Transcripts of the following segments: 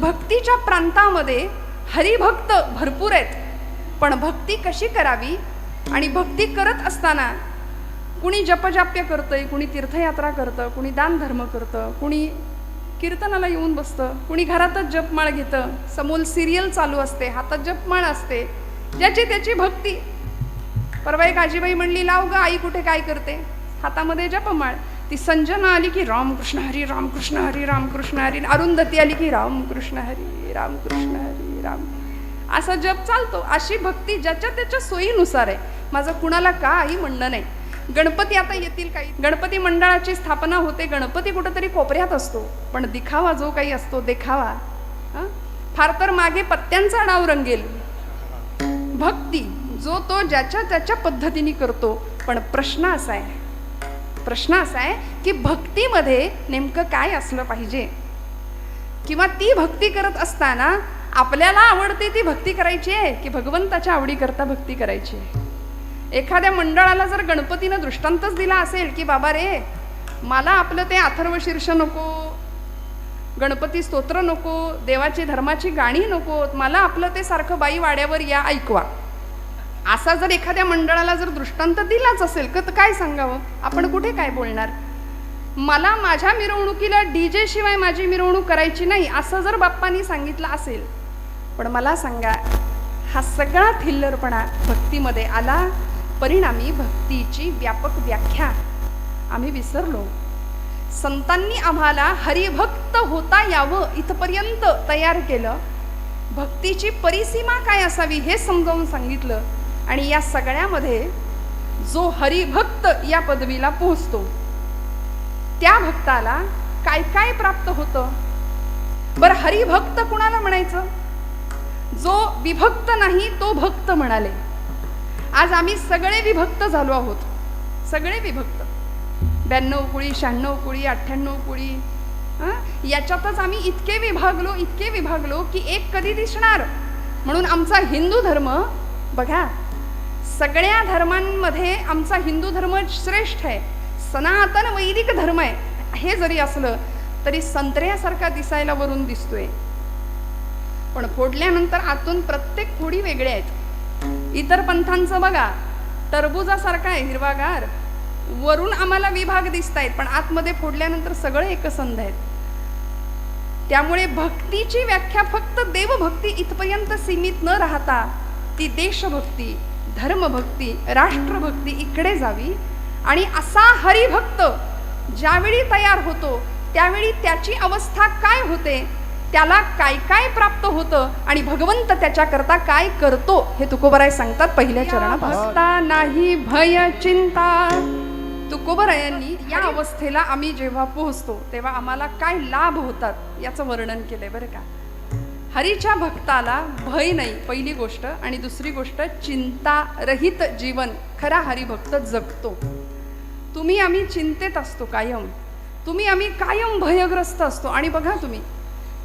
भक्तीच्या प्रांतामध्ये हरिभक्त भरपूर आहेत, पण भक्ती कशी करावी आणि भक्ती करत असताना कुणी जपजाप्य करतंय, कुणी तीर्थयात्रा करतं, कुणी दानधर्म करतं, कुणी कीर्तनाला येऊन बसतं, कुणी घरातच जपमाळ घेतं, समोर सिरियल चालू असते, हातात जपमाळ असते, ज्याची त्याची भक्ती. परवा एक आजीबाई म्हणली, लाव ग आई कुठे काय करते, हातामध्ये जपमाळ. ती संजना आली की रामकृष्ण हरी रामकृष्ण हरी रामकृष्ण हरी, अरुंधती आली की रामकृष्ण हरी रामकृष्ण हरी राम, असा जप चालतो. अशी भक्ती ज्याच्या त्याच्या सोयीनुसार आहे. माझं कुणाला काही म्हणणं नाही. गणपती आता येतील काही, गणपती मंडळाची स्थापना होते, गणपती कुठंतरी कोपऱ्यात असतो, पण दिखावा जो काही असतो, देखावा फार तर मागे पत्त्यांचा डाव रंगेल. भक्ती जो तो ज्याच्या त्याच्या पद्धतीने करतो. पण प्रश्न असा आहे की भक्तीमध्ये नेमकं काय असलं पाहिजे, किंवा ती भक्ती करत असताना आपल्याला आवडते ती भक्ती करायची आहे की भगवंताच्या आवडीकरता भक्ती करायची आहे. एखाद्या मंडळाला जर गणपतीनं दृष्टांतच दिला असेल की बाबा रे, मला आपलं ते अथर्वशीर्ष नको, गणपती स्तोत्र नको, देवाची धर्माची गाणी नको, मला आपलं ते सारखं बाई वाड्यावर या ऐकवा, असा जर एखाद्या मंडळाला जर दृष्टांत दिलाच असेल तर काय सांगावं, आपण कुठे काय बोलणार. मला माझ्या मिरवणुकीला डीजे शिवाय माझी मिरवणूक करायची नाही असं जर बाप्पांनी सांगितलं असेल, पण मला सांगा, हा सगळा थिल्लरपणा भक्तीमध्ये आला. परिणामी भक्तीची व्यापक व्याख्या आम्ही विसरलो. संतांनी आम्हाला हरिभक्त होता यावं इथपर्यंत तयार केलं. भक्तीची परिसीमा काय असावी हे समजावून सांगितलं. आणि या सगळ्यामध्ये जो हरिभक्त या पदवीला पोहोचतो त्या भक्ताला काय काय प्राप्त होतं. बरं, हरिभक्त कुणाला म्हणायचं? जो विभक्त नाही तो भक्त म्हणाले. आज आम्ही सगळे विभक्त झालो आहोत, सगळे विभक्त. 92 कुळी, 96 कुळी, 98 कुळी, याच्यातच आम्ही इतके विभागलो की एक कधी दिसणार. म्हणून आमचा हिंदू धर्म बघा, सगळ्या धर्मांमध्ये आमचा हिंदू धर्म श्रेष्ठ आहे, सनातन वैदिक धर्म आहे. हे जरी असलं तरी संत्र्यासारखा दिसायला वरून दिसतोय, पण फोडल्यानंतर आतून प्रत्येक फोडी वेगळ्या आहेत. इतर पंथांचं बघा, टरबुजासारखा आहे हिरवागार, वरून आम्हाला विभाग दिसत आहेत, पण आतमध्ये फोडल्यानंतर सगळे एकसंध आहेत. त्यामुळे भक्तीची व्याख्या फक्त देवभक्ती इथपर्यंत सीमित न राहता ती देशभक्ती, धर्मभक्ती, राष्ट्रभक्ती इकडे जावी. आणि असा हरिभक्त ज्यावेळी तयार होतो त्यावेळी त्याची अवस्था काय होते, त्याला काय काय प्राप्त होतं आणि भगवंत त्याच्याकरता काय करतो हे तुकोबराय सांगतात पहिल्या चरणात. भक्ता नाही भय चिंता. तुकोबरायांनी या अवस्थेला आम्ही जेव्हा पोहोचतो तेव्हा आम्हाला काय लाभ होतात याचं वर्णन केलंय बरं का. हरीच्या भक्ताला भय नाही पहिली गोष्ट, आणि दुसरी गोष्ट चिंता रहित जीवन खरा हरिभक्त जगतो. तुम्ही आम्ही चिंतेत असतो कायम, आम्ही कायम भयग्रस्त असतो. आणि बघा तुम्ही,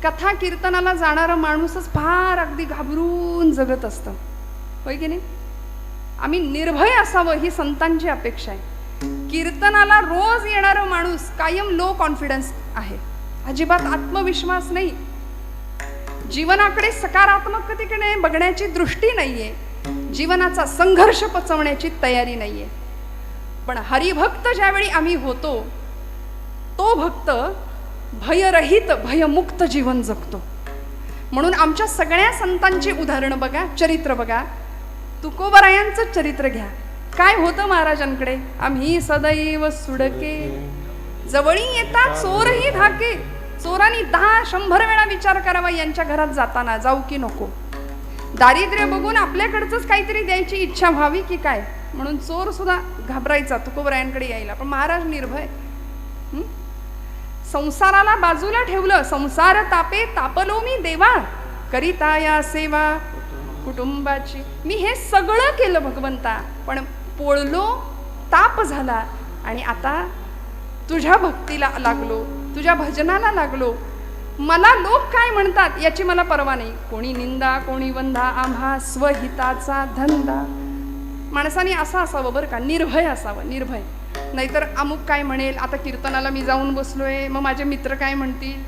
कथा कीर्तनाला जाणारा माणूसच फार अगदी घाबरून जगत असतं, होय की नाही. आम्ही निर्भय असावं ही संतांची अपेक्षा आहे. कीर्तनाला रोज येणारा माणूस कायम लो कॉन्फिडन्स आहे, अजिबात आत्मविश्वास नाही, जीवनाकडे सकारात्मकतेकडे बघण्याची दृष्टी नाहीये, जीवनाचा संघर्ष पचवण्याची तयारी नाहीये. पण हरिभक्त ज्यावेळी आम्ही होतो तो भक्त भयरहित भयमुक्त जीवन जगतो. म्हणून आमच्या सगळ्या संतांची उदाहरणं बघा, चरित्र बघा. तुकोबरायांचं चरित्र घ्या. काय होतं महाराजांकडे? आम्ही सदैव सुडके, जवळी येता चोरही धाके. चोरांनी 10-100 वेळा विचार करावा यांच्या घरात जाताना जाऊ की नको. दारिद्र्य बघून आपल्याकडचंच काहीतरी द्यायची इच्छा व्हावी की काय, म्हणून चोर सुद्धा घाबरायचा तुकोबरायांकडे यायला. पण महाराज निर्भय. संसाराला बाजूला ठेवलं. संसार तापे तापलो मी देवा, करिता या सेवा कुटुंबाची. मी हे सगळं केलं भगवंता, पण पोळलो, ताप झाला, आणि आता तुझ्या भक्तीला लागलो, तुझ्या भजनाला लागलो. मला लोक काय म्हणतात याची मला पर्वा नाही. कोणी निंदा, कोणी वंदा, आम्हा स्वहिताचा धंदा. माणसाने असं असावं बरं का, निर्भय असावं, निर्भय. नाहीतर अमुक काय म्हणेल, आता कीर्तनाला मी जाऊन बसलोय, मग माझे मित्र काय म्हणतील,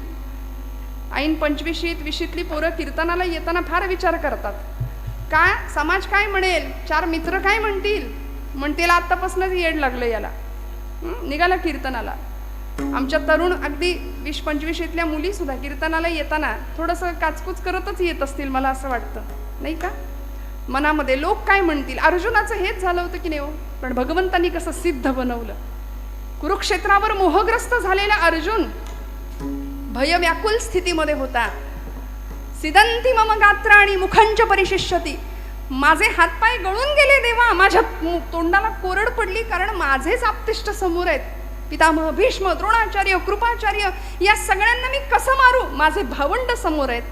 ऐन 25शीत 20शीतली पोरं कीर्तनाला येताना फार विचार करतात. काय समाज काय म्हणेल, 4 मित्र काय म्हणतील आत्तापासूनच येड लागलं याला. निघाला कीर्तनाला. आमच्या तरुण अगदी 20-25शीतल्या मुली सुद्धा कीर्तनाला येताना थोडंसं काचकूच करतच येत असतील, मला असं वाटतं, नाही का? मनामध्ये लोक काय म्हणतील. अर्जुनाचं हेच झालं होतं की नाही हो? पण भगवंतांनी कसं सिद्ध बनवलं. कुरुक्षेत्रावर मोहग्रस्त झालेला अर्जुन भयव्याकुल स्थितीमध्ये होता. सिदंती मम गात्राणि मुखंच परिशिष्यति. माझे हातपाय गळून गेले देवा, माझ्या तोंडाला कोरड पडली, कारण माझेच आप्तिष्ट समोर आहेत. पितामह भीष्म, द्रोणाचार्य, कृपाचार्य, या सगळ्यांना मी कसं मारू? माझे भावंड समोर आहेत.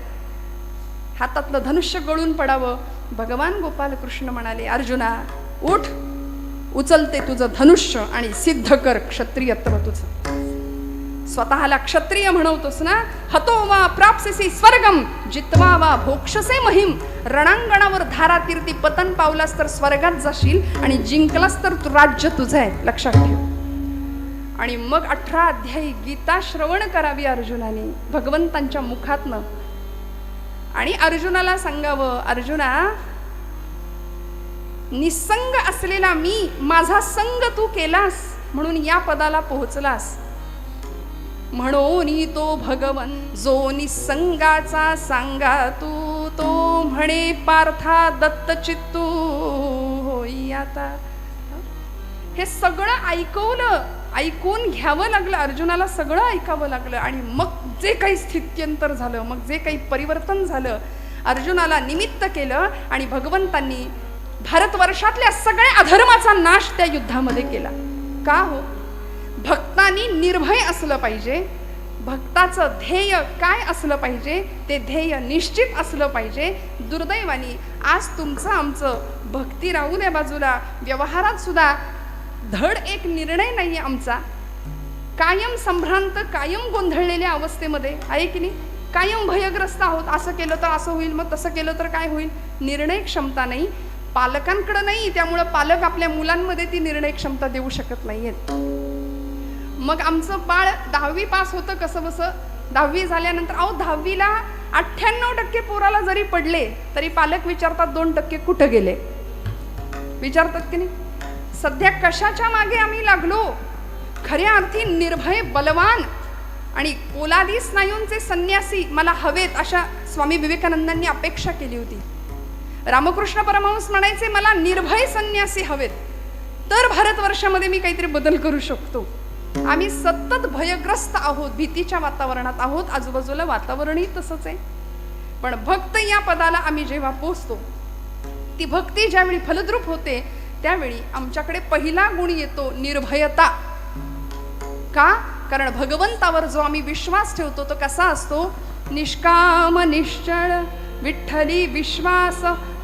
हातातलं धनुष्य गळून पडावं. भगवान गोपाल कृष्ण म्हणाले, अर्जुना उठ, उचलते तुझं धनुष्य आणि सिद्ध कर क्षत्रियत्व तुझं. स्वतःला क्षत्रिय म्हणवतोस ना. हतो वा प्राप्स्यसि स्वर्गम जित्वा वा भोक्षसे महिम. रणांगणावर धारातीर्थी पतन पावलास तर स्वर्गात जाशील आणि जिंकलास तर राज्य तुझं आहे, लक्षात ठेव. आणि मग 18 अध्यायी गीता श्रवण करावी अर्जुनाने भगवंतांच्या मुखातनं. आणि अर्जुनाला सांगावं, अर्जुना निसंग असलेला मी, माझा संग तू केलास म्हणून या पदाला पोहोचलास. म्हणून तो भगवन जो निसंगाचा सांगा तू, तो म्हणे पार्था दत्त चित्तू होई आता. हे सगळं ऐकून घ्यावं लागलं अर्जुनाला, सगळं ऐकावं लागलं. आणि मग जे काही स्थित्यंतर झालं, मग जे काही परिवर्तन झालं, अर्जुनाला निमित्त केलं. आणि भगवंतांनी भारतवर्षातल्या सगळ्या अधर्माचा नाश त्या युद्धामध्ये केला. का हो? भक्तांनी निर्भय असलं पाहिजे. भक्ताचं ध्येय काय असलं पाहिजे? ते ध्येय निश्चित असलं पाहिजे. दुर्दैवानी आज तुमचं आमचं भक्ती राहू द्या बाजूला, व्यवहारात सुद्धा धड एक निर्णय नाहीये आमचा. कायम संभ्रांत, कायम गोंधळलेल्या अवस्थेमध्ये आहे की नाही. कायम भयग्रस्त आहोत. असं केलं तर असं होईल, मग तसं केलं तर काय होईल. निर्णय क्षमता नाही. पालकांकडे नाही, त्यामुळं पालक आपल्या मुलांमध्ये ती निर्णय क्षमता देऊ शकत नाहीयेत. मग आमचं बाळ 10वी पास होतं कसं बसं. 10वी झाल्यानंतर 10वीला 98% पोराला जरी पडले तरी पालक विचारतात 2% कुठं गेले, विचारतात की नाही. सध्या कशाच्या मागे आम्ही लागलो? खऱ्या अर्थी निर्भय, बलवान आणि पोलादी स्नायूंचे संन्यासी मला हवेत, अशा स्वामी विवेकानंदांनी अपेक्षा केली होती. रामकृष्ण परमहंस म्हणायचे, मला निर्भय संन्यासी हवेत, तर भारतवर्षामध्ये मी काहीतरी बदल करू शकतो. आम्ही सतत भयग्रस्त आहोत, भीतीच्या वातावरणात आहोत. आजूबाजूला वातावरणही तसंच आहे. पण भक्त या पदाला आम्ही जेव्हा पोचतो, ती भक्ती ज्यावेळी फलद्रूप होते, त्यावेळी आमच्याकडे पहिला गुण येतो निर्भयता. का? कारण भगवंतावर जो आम्ही विश्वास ठेवतो तो कसा असतो? निष्काम निश्चळ विठ्ठली विश्वास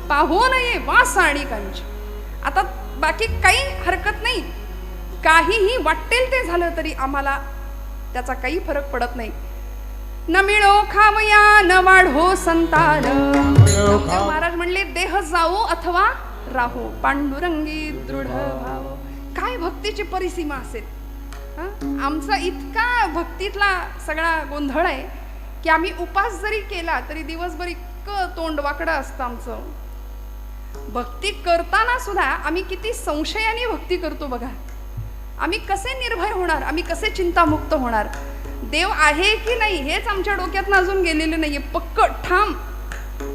पाहो नये वास आणि कांची. आता बाकी काही हरकत नाही, काहीही वाटेल ते झालं तरी आम्हाला त्याचा काही फरक पडत नाही. न मिळो खावया न वाढो संतान. महाराज म्हणले, देह जावो अथवा राहो पांडुरंगी दृढ भाव. काय भक्तीची परिसीमा असेल. आमचा इतका भक्तीतला सगळा गोंधळ आहे की आम्ही उपास जरी केला तरी दिवसभर इतकं तोंड वाकडं असतं आमचं. भक्ती करताना सुद्धा आम्ही किती संशयाने भक्ती करतो बघा. आम्ही कसे निर्भय होणार, आम्ही कसे चिंतामुक्त होणार. देव आहे की नाही हेच आमच्या डोक्यातनं अजून गेलेलं नाहीये. पक्क ठाम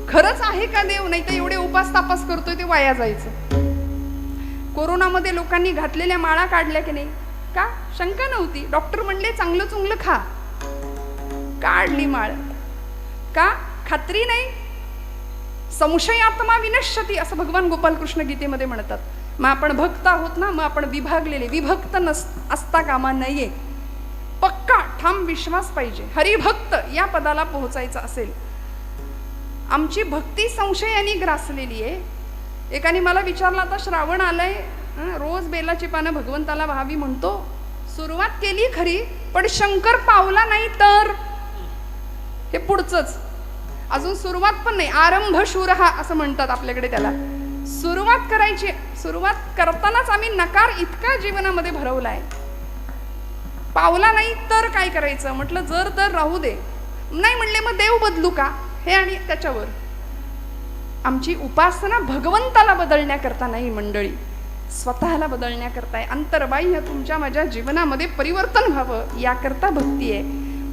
खरंच आहे का देव? नाही तर एवढे उपास तापास करतोय ते वाया जायचं. कोरोनामध्ये लोकांनी घातलेल्या माळा काढल्या की नाही? का? शंका नव्हती. डॉक्टर म्हणले चांगलं चुंगलं खा, काढली माळ. का? खात्री नाही. संशयात्मा विनश्यती असं भगवान गोपाल कृष्ण गीतेमध्ये म्हणतात. मग आपण भक्त आहोत ना, मग आपण विभागलेले, विभक्त असता कामा नये. पक्का ठाम विश्वास पाहिजे. हरिभक्त या पदाला पोहोचायचं असेल. आमची भक्ती संशयाने ग्रासलेली आहे. एकाने मला विचारलं, आता श्रावण आलंय, रोज बेलाची पानं भगवंताला व्हावी म्हणतो, सुरुवात केली खरी, पण शंकर पावला नाही तर. हे पुढचंच अजून सुरुवात पण नाही. आरंभ शूरहा असं म्हणतात आपल्याकडे त्याला. सुरुवात करायची. सुरुवात करतानाच आम्ही नकार इतका जीवनामध्ये भरवलाय. पावला नाही तर काय करायचं? म्हटलं जर तर राहू दे. नाही म्हणले मग देव बदलू का, हे आणि त्याच्यावर. आमची उपासना भगवंताला बदलण्याकरता नाही मंडळी, स्वतःला बदलण्याकरता आहे. अंतर्बाह्य तुमच्या माझ्या जीवनामध्ये परिवर्तन व्हावं याकरता भक्ती आहे.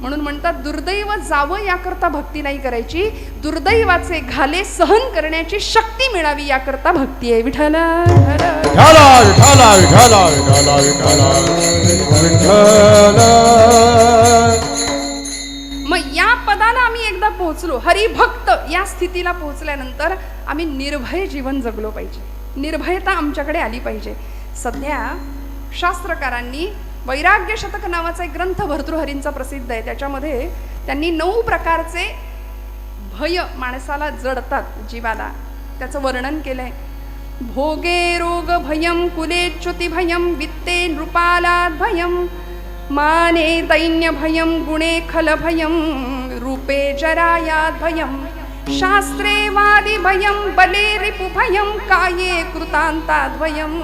म्हणून म्हणतात दुर्दैव जावं याकरता भक्ती नाही करायची, दुर्दैवाचे घाले सहन करण्याची शक्ती मिळावी याकरता भक्ती आहे. विठ्ठल मग या पदाला आम्ही एकदा पोहोचलो, हरिभक्त या स्थितीला पोहोचल्यानंतर आम्ही निर्भय जीवन जगलो पाहिजे, निर्भयता आमच्याकडे आली पाहिजे. सध्या शास्त्रकारांनी वैराग्य शतक नावाचा एक ग्रंथ भर्तृहरींचा प्रसिद्ध आहे, त्याच्यामध्ये त्यांनी 9 प्रकारचे भय माणसाला जडतात जीवाला, त्याचं वर्णन केलंय. भोगे रोग भयम, कुलेच्युती भयम, वित्ते नृपालाद भयम, माने दैन्य भयम, गुणे खल भयम, रूपे जरायाद भयम, शास्त्रे वादी भयम, बले रिपु भयम, काये कृतांताद भयम,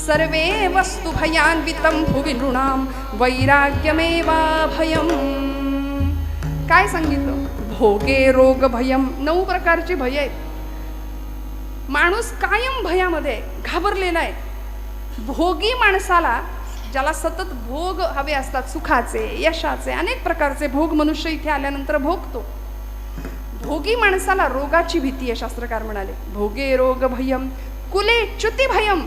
सर्वे वस्तु भयान्वितं भुवि नृणाम वैराग्यमेवा भयम. काय सांगितलं? भोगे रोग भयम, 9 प्रकारची भय आहेत. माणूस कायम भयामध्ये घाबरलेला आहे. भोगी माणसाला, ज्याला सतत भोग हवे असतात, सुखाचे यशाचे अनेक प्रकारचे भोग मनुष्य इथे आल्यानंतर भोगतो, भोगी माणसाला रोगाची भीती आहे. शास्त्रकार म्हणाले भोगे रोग भयम, कुले च्युती भयम,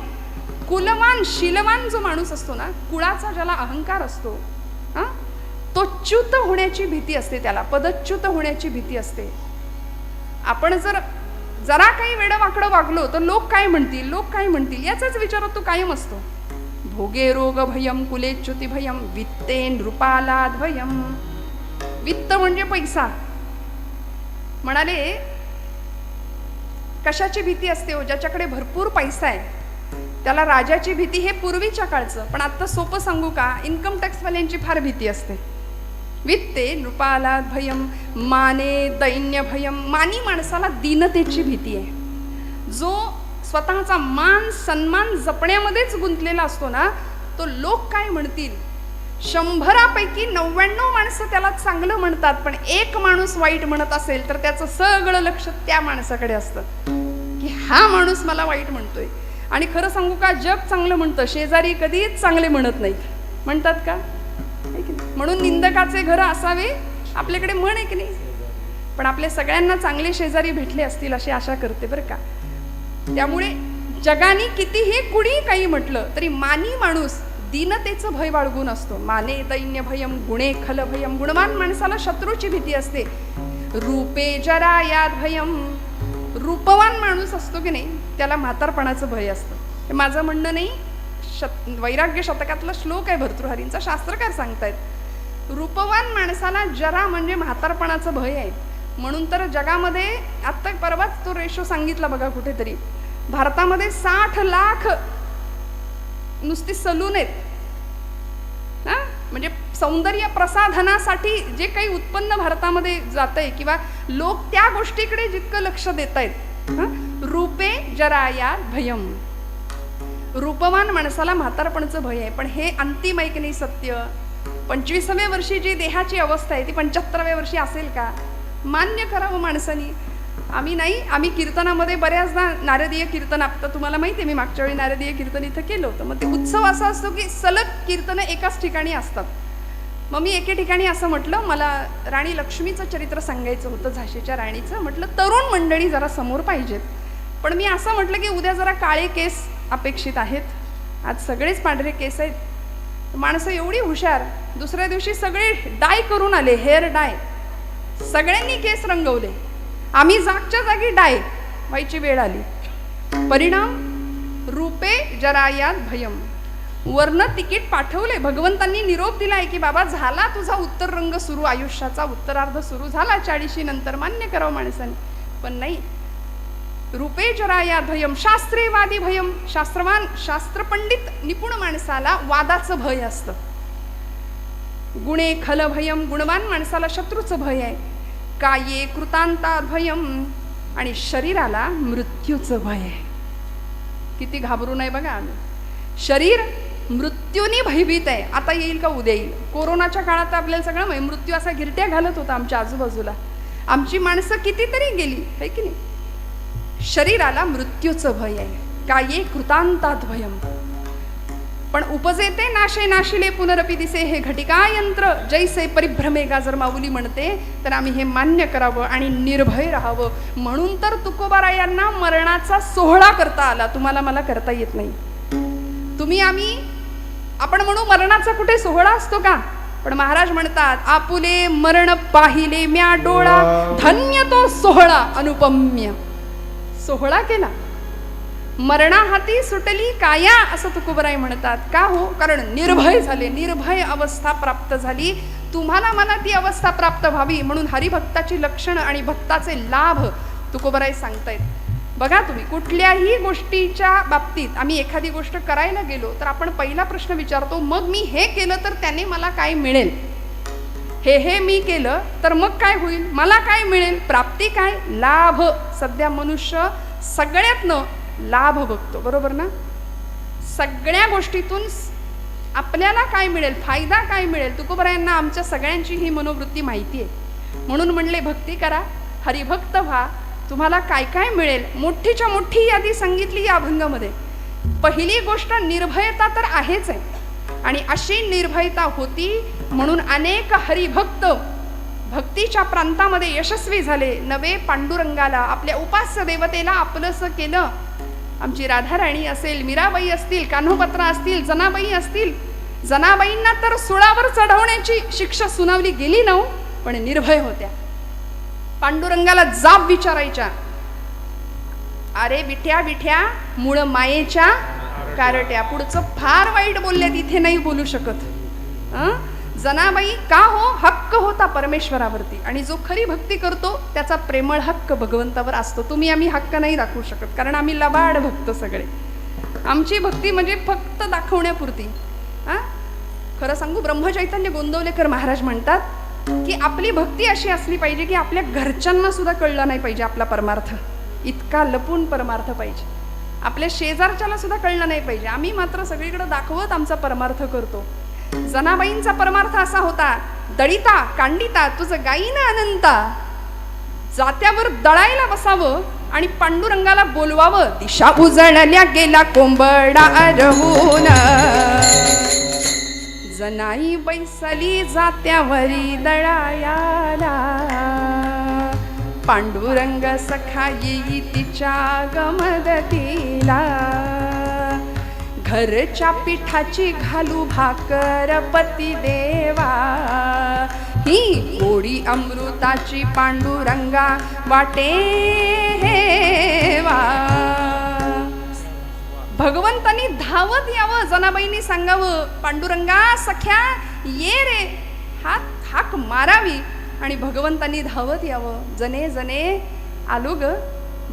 कुलवान शीलवान जो माणूस असतो ना, कुळाचा ज्याला अहंकार असतो, तो च्युत होण्याची भीती असते, त्याला पदच्युत होण्याची भीती असते. आपण जरा काही वेडवाकडं वागलो तर लोक काय म्हणतील, लोक काय म्हणतील याचाच विचार तो कायम असतो. भोगे रोग भयम, कुलेच्युती भयम, वित्ते नृपालाद भयम. वित्त म्हणजे पैसा. म्हणाले कशाची भीती असते हो? ज्याच्याकडे भरपूर पैसा आहे त्याला राजाची भीती. हे पूर्वीच्या काळचं, पण आता सोपं सांगू का, इन्कम टॅक्सवाल्यांची फार भीती असते. वित्ते नृपालाद भयम, माने दैन्य भयम. मानी माणसाला दीनतेची भीती आहे. जो स्वतःचा मान सन्मान जपण्यामध्येच गुंतलेला असतो ना, तो लोक काय म्हणतील, 100पैकी 99 माणसं त्याला चांगलं म्हणतात, पण एक माणूस वाईट म्हणत असेल तर त्याचं सगळं लक्ष त्या माणसाकडे असतं की हा माणूस मला वाईट म्हणतोय. आणि खरं सांगू का, जग चांगलं म्हणतं, शेजारी कधीच चांगले म्हणत नाहीत. म्हणतात का? म्हणून निंदकाचे घर असावे आपल्याकडे म्हण आहे की नाही. पण आपले सगळ्यांना चांगले शेजारी भेटले असतील अशी आशा करते बरं का. त्यामुळे जगाने कितीही कुणी काही म्हटलं तरी मानी माणूस दीनतेचं भय बाळगून असतो. माने दैन्य भयम, गुणे खल भयम. गुणवान माणसाला शत्रूची भीती असते. रूपे जरा याद भयम. रूपवान माणूस असतो की नाही त्याला म्हातारपणाचं भय असतं. हे माझं म्हणणं नाही, वैराग्य शतकातला श्लोक आहे भर्तृहरींचा, शास्त्रकार सांगतायत. रूपवान माणसाला जरा म्हणजे म्हातारपणाचं भय आहे. म्हणून तर जगामध्ये आत्ता परवाच तो रेशो सांगितला बघा कुठेतरी, भारतामध्ये 60 लाख नुसती सलून आहेत. म्हणजे सौंदर्य प्रसाधनासाठी जे काही उत्पन्न भारतामध्ये जात आहे किंवा लोक त्या गोष्टीकडे जितकं लक्ष देत आहेत, रूपे जराया भयम. रूपवान माणसाला म्हातारपणाचं भय आहे. पण हे अंतिम आहे की नाही सत्य. 25व्या वर्षी जी देहाची अवस्था आहे ती 75व्या वर्षी असेल का? मान्य करावं माणसानी. आम्ही कीर्तनामध्ये बऱ्याचदा नारदीय कीर्तन, आता तुम्हाला माहिती आहे मी मागच्या वेळी नारदीय कीर्तन इथं केलं होतं. मग ते उत्सव असा असतो की सलग कीर्तन एकाच ठिकाणी असतात. मग मी एके ठिकाणी असं म्हटलं, मला राणी लक्ष्मीचं चरित्र सांगायचं होतं, झाशीच्या राणीचं. म्हटलं तरुण मंडळी जरा समोर पाहिजेत. पण मी असं म्हटलं की उद्या जरा काळे केस अपेक्षित आहेत, आज सगळेच पांढरे केस आहेत. माणसं एवढी हुशार, दुसऱ्या दिवशी सगळे डाय करून आले, हेअर डाय. सगळ्यांनी केस रंगवले. आम्ही जागच्या जागी डाय व्हायची वेळ आली. परिणाम रूपे जरायात भयम. वर्ण तिकीट पाठवले, भगवंतांनी निरोप दिलाय की बाबा झाला तुझा उत्तर रंग सुरू, आयुष्याचा उत्तरार्ध सुरू झाला 40 नंतर. मान्य करावं माणसाने. पण नाही, रूपे जराया भयम, शास्त्रे वादी भयम. शास्त्रवान शास्त्रपंडित निपुण माणसाला वादाचं भय असतं. गुणे खल भयम. गुणवान माणसाला शत्रूचं भय आहे. काये कृतांता भयम. आणि शरीराला मृत्यूचं भय आहे. किती घाबरू नये बघा आम्ही. शरीर मृत्यूनी भयभीत आहे. आता येईल का उद्या येईल. कोरोनाच्या काळात आपल्याला सगळं माहिती, मृत्यू असा गिरट्या घालत होता आमच्या आजूबाजूला. आमची माणसं कितीतरी गेली है की नाही. शरीराला मृत्यूचं भय आहे. काये कृतांतात भयम, पण उपजेते नाशे नाशिले पुनरपि दिसे हे घटिका यंत्र जैसे परिभ्रमेगा. जर माऊली म्हणते तर आम्ही हे मान्य करावं आणि निर्भय राहावं. म्हणून तर तुकोबारायांना मरणाचा सोहळा करता आला. तुम्हाला मला करता येत नाही. तुम्ही आम्ही आपण म्हणू मरणाचा कुठे सोहळा असतो का. पण महाराज म्हणतात आपुले मरण पाहिले म्या डोळा, धन्य तो सोहळा अनुपम्य. सोहळा केला, मरणा हाती सुटली काया असं तुकोबराय म्हणतात. का हो, कारण निर्भय झाले, निर्भय अवस्था प्राप्त झाली. तुम्हाला मला ती अवस्था प्राप्त व्हावी म्हणून हरिभक्ताची लक्षणं आणि भक्ताचे लाभ तुकोबराय सांगतायत. बघा तुम्ही कुठल्याही गोष्टीच्या बाबतीत आम्ही एखादी गोष्ट करायला गेलो तर आपण पहिला प्रश्न विचारतो, मग मी हे केलं तर त्याने मला काय मिळेल. हे मी केलं तर मग काय होईल, मला काय मिळेल, प्राप्ती काय, लाभ. सध्या मनुष्य सगळ्यातनं लाभ बघतो, बरोबर ना. सगळ्या गोष्टीतून आपल्याला काय मिळेल, फायदा काय मिळेल. तुकोबरायांना आमच्या सगळ्यांची ही मनोवृत्ती माहिती आहे. म्हणून म्हणले भक्ती करा, हरिभक्त व्हा, तुम्हाला काय काय मिळेल. मोठीच्या मोठी यादी सांगितली या अभंगामध्ये. पहिली गोष्ट निर्भयता तर आहेच आहे, आणि अशी निर्भयता होती म्हणून अनेक हरिभक्त भक्तीच्या प्रांतामध्ये यशस्वी झाले. नवे पांडुरंगाला, आपल्या उपास्य देवतेला आपलंसं केलं. आमची राधाराणी असेल, मीराबाई असतील, कान्होपत्रा असतील, जनाबाई असतील. जनाबाईंना तर सुळावर चढवण्याची शिक्षा सुनावली गेली ना, पण निर्भय होत्या. पांडुरंगाला जाब विचारायच्या, अरे विठ्या विठ्या मूळ मायेच्या कारट्या. पुढचं फार वाईट बोलले, तिथे नाही बोलू शकत. जनाबाई का हो, हक्क होता परमेश्वरावरती, आणि जो खरी भक्ती करतो त्याचा प्रेमळ हक्क भगवंतावर असतो. तुम्ही आम्ही हक्क नाही दाखवू शकत, कारण आम्ही लबाड भक्त सगळे. आमची भक्ती म्हणजे फक्त दाखवण्यापुरती. खरं सांगू, ब्रह्मचैतन्य गोंदवलेकर महाराज म्हणतात की आपली भक्ती अशी असली पाहिजे की आपल्या घरच्यांना सुद्धा कळलं नाही पाहिजे आपला परमार्थ. इतका लपून परमार्थ पाहिजे. आपल्या शेजारच्याला सुद्धा कळलं नाही पाहिजे. आम्ही मात्र सगळीकडे दाखवत आमचा परमार्थ करतो. जनाबाईंचा परमार्थ असा होता, दळिता कांडिता तुझं गाईना अनंता. जात्यावर दळायला बसावं आणि पांडुरंगाला बोलवावं. दिशा उजळल्या गेला कोंबडा अरहून, जनाई बैसली जात्यावरी दळायाला. पांडुरंग सखा येई तिच्या गमदतीला. घरच्या पिठाची घालू भाकर पती देवा. ही गोडी अमृताची पांडुरंगा वाटे हेवा. भगवंतानी धावत यावं, जनाबाईंनी सांगावं, पांडुरंगा सख्या ये रे, हाक मारावी, आणि भगवंतांनी धावत यावं. जने जने आलो ग,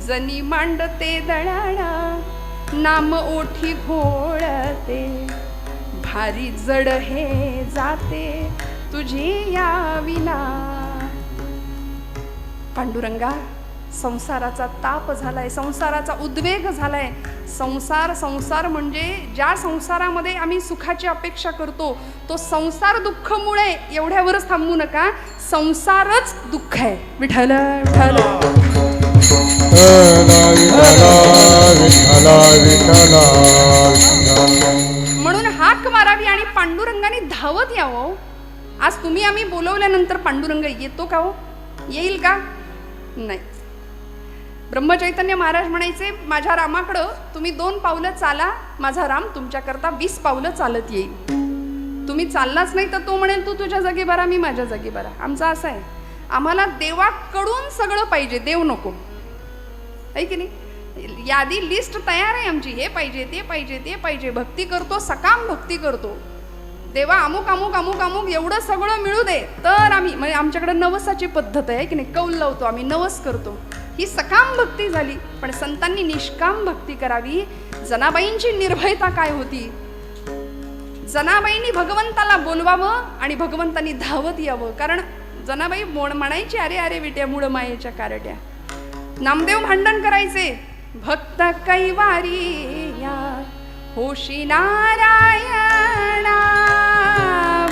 जनी मांडते दळाणा, नाम ओठी घोळते, भारी जड हे जाते तुझी या विना. पांडुरंगा, संसाराचा ताप झालाय, संसाराचा उद्वेग झालाय. संसार म्हणजे ज्या संसारामध्ये आम्ही सुखाची अपेक्षा करतो तो संसार दुःखमुळे एवढ्यावरच थांबू नका. संसारच दुःख आहे. विठ्ठल विठ्ठल म्हणून हाक मारावी आणि पांडुरंगाने धावत यावं. आज तुम्ही आम्ही बोलवल्यानंतर पांडुरंग येतो का हो? येईल का? नाही. ब्रह्मचैतन्य महाराज म्हणायचे, माझ्या रामाकडं तुम्ही 2 पावलं चाला, माझा राम तुमच्याकरता 20 पावलं चालत येईल. तुम्ही चाललाच नाही तर तो म्हणेल तू तुझ्या जागी बरा, मी माझ्या जागी बरा. आमचा असं आहे, आम्हाला देवाकडून सगळं पाहिजे, देव नको. आहे की नाही? यादी लिस्ट तयार आहे आमची, हे पाहिजे ते पाहिजे ते पाहिजे. भक्ती करतो, सकाम भक्ती करतो. देवा अमुक अमुक अमुक अमुक एवढं सगळं मिळू दे तर आम्ही, म्हणजे आमच्याकडे नवसाची पद्धत आहे की नाही, कौल लावतो आम्ही, नवस करतो. ही सकाम भक्ती झाली. पण संतांनी निष्काम भक्ती करावी. जनाबाईंची निर्भयता काय होती? जनाबाईंनी भगवंताला बोलवावं आणि भगवंतांनी धावत यावं. कारण जनाबाई म्हणायची, अरे अरे विट्या मूळ मायेच्या कारट्या. नामदेव भांडण करायचे, भक्त कैवारी या होशी नारायणा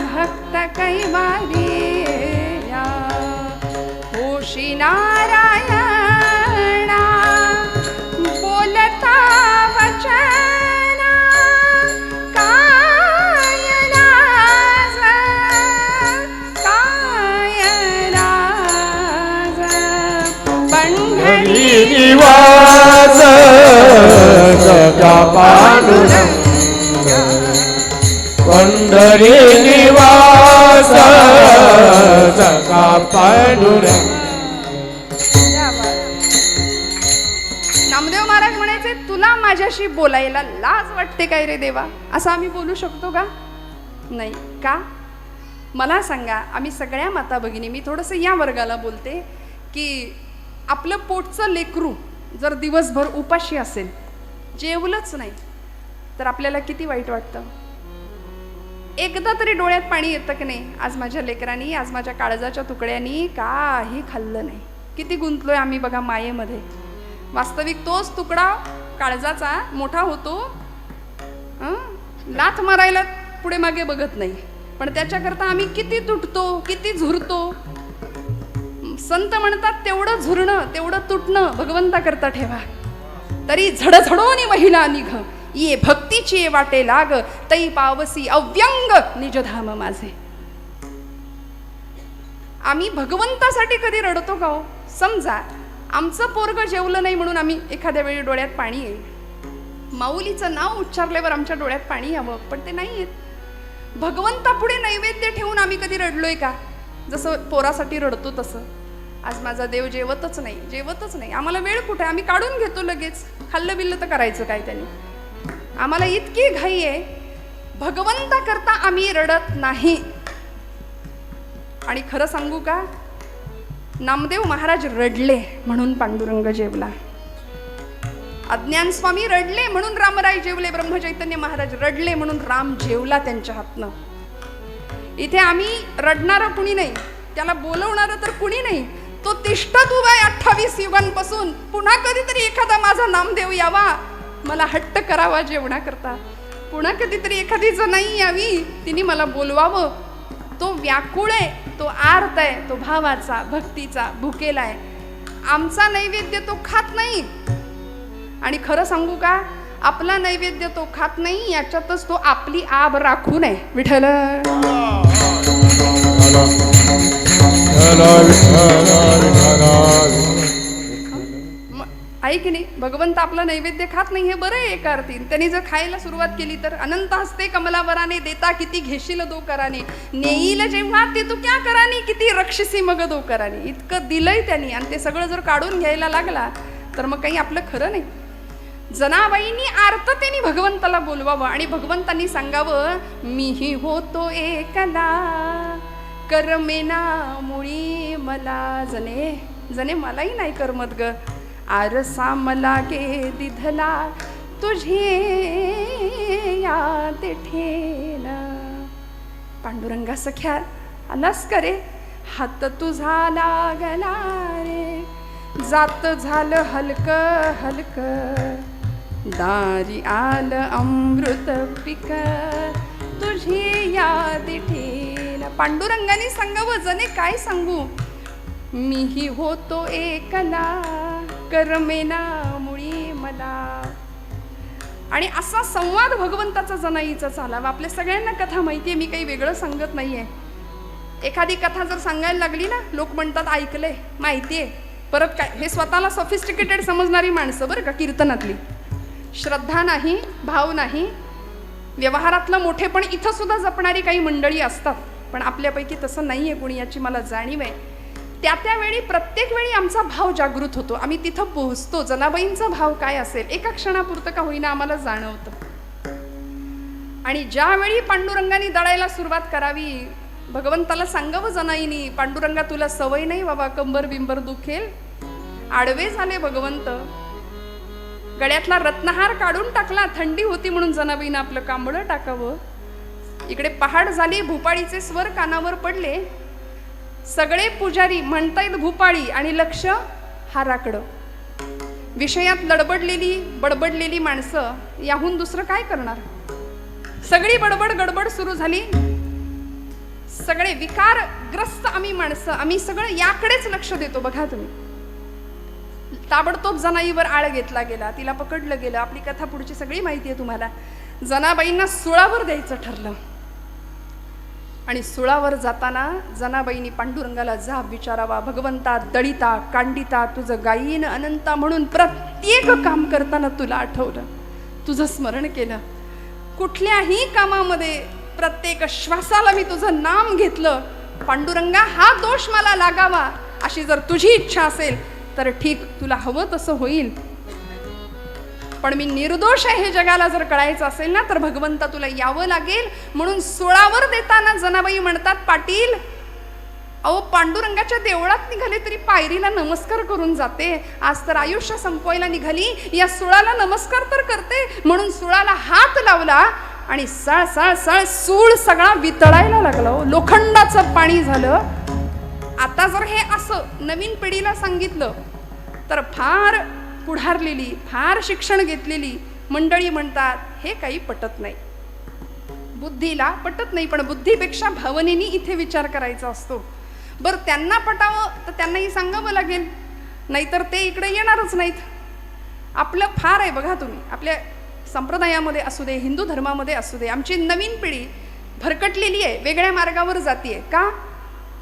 भक्त कैवारिया, होशी नारायणा बोलता वचन काय लाज, काय लाज पंढरी निवास सदा पांडुरंग, पंढरी निवास सदा पांडुरंग. नामदेव महाराज म्हणायचे, तुला माझ्याशी बोलायला लाज वाटते काय रे देवा? असं आम्ही बोलू शकतो का? नाही. का? मला सांगा. आम्ही सगळ्या माता भगिनी, मी थोडंसं या वर्गाला बोलते की आपलं पोटचं लेकरू जर दिवसभर उपाशी असेल, जेवलंच नाही, तर आपल्याला किती वाईट वाटतं. एकदा तरी डोळ्यात पाणी येतं की नाही, आज माझ्या लेकरांनी, आज माझ्या काळजाच्या तुकड्यांनी काही खाल्लं नाही. किती गुंतलोय आम्ही बघा मायेमध्ये. वास्तविक तोच तुकडा काळजाचा मोठा होतो, लाथ मारायला पुढे मागे बघत नाही, पण त्याच्याकरता आम्ही किती तुटतो, किती झुरतो. संत म्हणतात, तेवढं झुरणं, तेवढं तुटणं भगवंताकरता ठेवा. तरी झडझडोनी महिला निघ, ये भक्तीची वाटे लाग, तई पावसी अव्यंग निजधाम माझे. आम्ही भगवंतासाठी कधी रडतो का हो? समजा आमचं पोरग जेवलं नाही म्हणून आम्ही एखाद्या वेळी डोळ्यात पाणी येईल, माऊलीचं नाव उच्चारल्यावर आमच्या डोळ्यात पाणी यावं, पण ते नाही येत. भगवंतापुढे नैवेद्य ठेवून आम्ही कधी रडलोय का? जसं पोरासाठी रडतो तसं. आज माझा देव जेवतच नाही, जेवतच नाही. आम्हाला वेळ कुठे, आम्ही काढून घेतो लगेच. खाल्लं बिल्लं तर करायचं काय त्याने? आम्हाला इतकी घाई आहे. भगवंता करता आम्ही रडत नाही. आणि खरं सांगू का, नामदेव महाराज रडले म्हणून पांडुरंग जेवला. अज्ञान स्वामी रडले म्हणून रामराय जेवले. ब्रह्मचैतन्य महाराज रडले म्हणून राम जेवला त्यांच्या हातनं. इथे आम्ही रडणारं कुणी नाही, त्याला बोलवणारं तर कुणी नाही. तो तिष्ठत उभा आहे 28 युगांपासून. पुन्हा कधीतरी एखादा माझा नामदेव यावा, मला हट्ट करावा जेवणाकरता. पुन्हा कधीतरी एखादी जनाई यावी, तिने मला बोलवावं. तो व्याकुळ आहे, तो आर्त आहे, तो भावाचा, भक्तीचा भुकेला आहे. आमचा नैवेद्य तो खात नाही. आणि खरं सांगू का, आपला नैवेद्य तो खात नाही, याच्यातच तो आपली आब राखून आहे. विठ्ठल आहे की नाही? भगवंत आपला नैवेद्य खात नाही हे बरं आहे एका अर्थी. त्यांनी जर खायला सुरुवात केली तर अनंत हस्ते कमलावराने, देता किती घेशील दो कराने, नेईल जेव्हा ते तू क्या करानी, किती रक्षसी मग दो करानी. इतकं दिलंय त्यांनी, आणि ते सगळं जर काढून घ्यायला लागला तर मग काही आपलं खरं नाही. जनाबाईंनी आर्ततेने भगवंताला बोलवावं आणि भगवंतांनी सांगावं, मीही होतो एकला करमेना मुळी मला. जने जने मलाही नाही करमत ग, आरसा मला गे दिधला तुझे याद ठेला. पांडुरंगा सख्या आलास का रे, हात तुझा लागला रे, जात झालं हलक हलक, दारी आलं अमृत पिक तुझी याद ठेला. पांडुरंगाने सांगावं, जने काय सांगू, मीही होतो एकला करमेना मुळी मला. आणि असा संवाद भगवंताचा जनाईचा चालावा. आपल्या सगळ्यांना कथा माहितीये, मी काही वेगळं सांगत नाहीये. एखादी कथा जर सांगायला लागली ना, लोक म्हणतात ऐकलंय, माहितीये, परत काय. हे स्वतःला सॉफिस्टिकेटेड समजणारी माणसं बरं का, कीर्तनातली. श्रद्धा नाही, भाव नाही, व्यवहारातलं मोठेपण इथं सुद्धा जपणारी काही मंडळी असतात, पण आपल्यापैकी तसं नाहीये कोणी, याची मला जाणीव आहे. त्यावेळी प्रत्येक वेळी आमचा भाव जागृत होतो, आम्ही तिथं पोहोचतो. जनाबाईंचा भाव काय असेल एका क्षणापुरतं का होईना आम्हाला जाणवतं. आणि ज्यावेळी पांडुरंगाने दळायला सुरुवात करावी, भगवंताला सांगावं जनाईनी, पांडुरंगा तुला सवय नाही बाबा, कंबर बिंबर दुखेल. आडवे झाले भगवंत, गळ्यातला रत्नहार काढून टाकला. थंडी होती म्हणून जनाबाईनं आपलं कांबळं टाकावं. इकडे पहाड झाली, भूपाळीचे स्वर कानावर पडले. सगळे पुजारी म्हणतायत भूपाळी आणि लक्ष हाराकडं. विषयात लडबडलेली बडबडलेली माणसं याहून दुसरं काय करणार? सगळी बडबड गडबड सुरू झाली. सगळे विकारग्रस्त आम्ही माणसं, आम्ही सगळं याकडेच लक्ष देतो. बघा तुम्ही, ताबडतोब जनाईवर आळ घेतला गेला, तिला पकडलं गेलं. आपली कथा पुढची सगळी माहिती आहे तुम्हाला. जनाबाईंना सुळावर द्यायचं ठरलं आणि सुळावर जाताना जनाबाईंनी पांडुरंगाला जाब विचारावा, भगवंता दळिता कांडिता तुझं गायीन अनंता म्हणून प्रत्येक काम करताना तुला आठवलं, तुझं स्मरण केलं. कुठल्याही कामामध्ये प्रत्येक श्वासाला मी तुझं नाम घेतलं. पांडुरंगा, हा दोष मला लागावा अशी जर तुझी इच्छा असेल तर ठीक, तुला हवं तसं होईल. पण मी निर्दोष आहे हे जगाला जर कळायचं असेल ना, तर भगवंता तुला यावं लागेल. म्हणून सुळावर देताना जनाबाई म्हणतात, पाटील अहो पांडुरंगाच्या देवळात निघाले तरी पायरीला नमस्कार करून जाते, आज तर आयुष्य संपवायला निघाली, या सुळाला नमस्कार तर करते. म्हणून सुळाला हात लावला आणि सळ सळ सळ सूळ सगळा वितळायला लागला. लोखंडाचं पाणी झालं. आता जर हे असं नवीन पिढीला सांगितलं तर फार पुढारलेली, फार शिक्षण घेतलेली मंडळी म्हणतात हे काही पटत नाही, बुद्धीला पटत नाही. पण बुद्धीपेक्षा भावनेनी इथे विचार करायचा असतो. बरं, त्यांना पटावं तर त्यांनाही सांगावं लागेल, नाहीतर ते इकडे येणारच नाहीत. आपलं फार आहे बघा तुम्ही, आपल्या संप्रदायामध्ये असू दे, हिंदू धर्मामध्ये असू दे, आमची नवीन पिढी भरकटलेली आहे, वेगळ्या मार्गावर जातीये. का?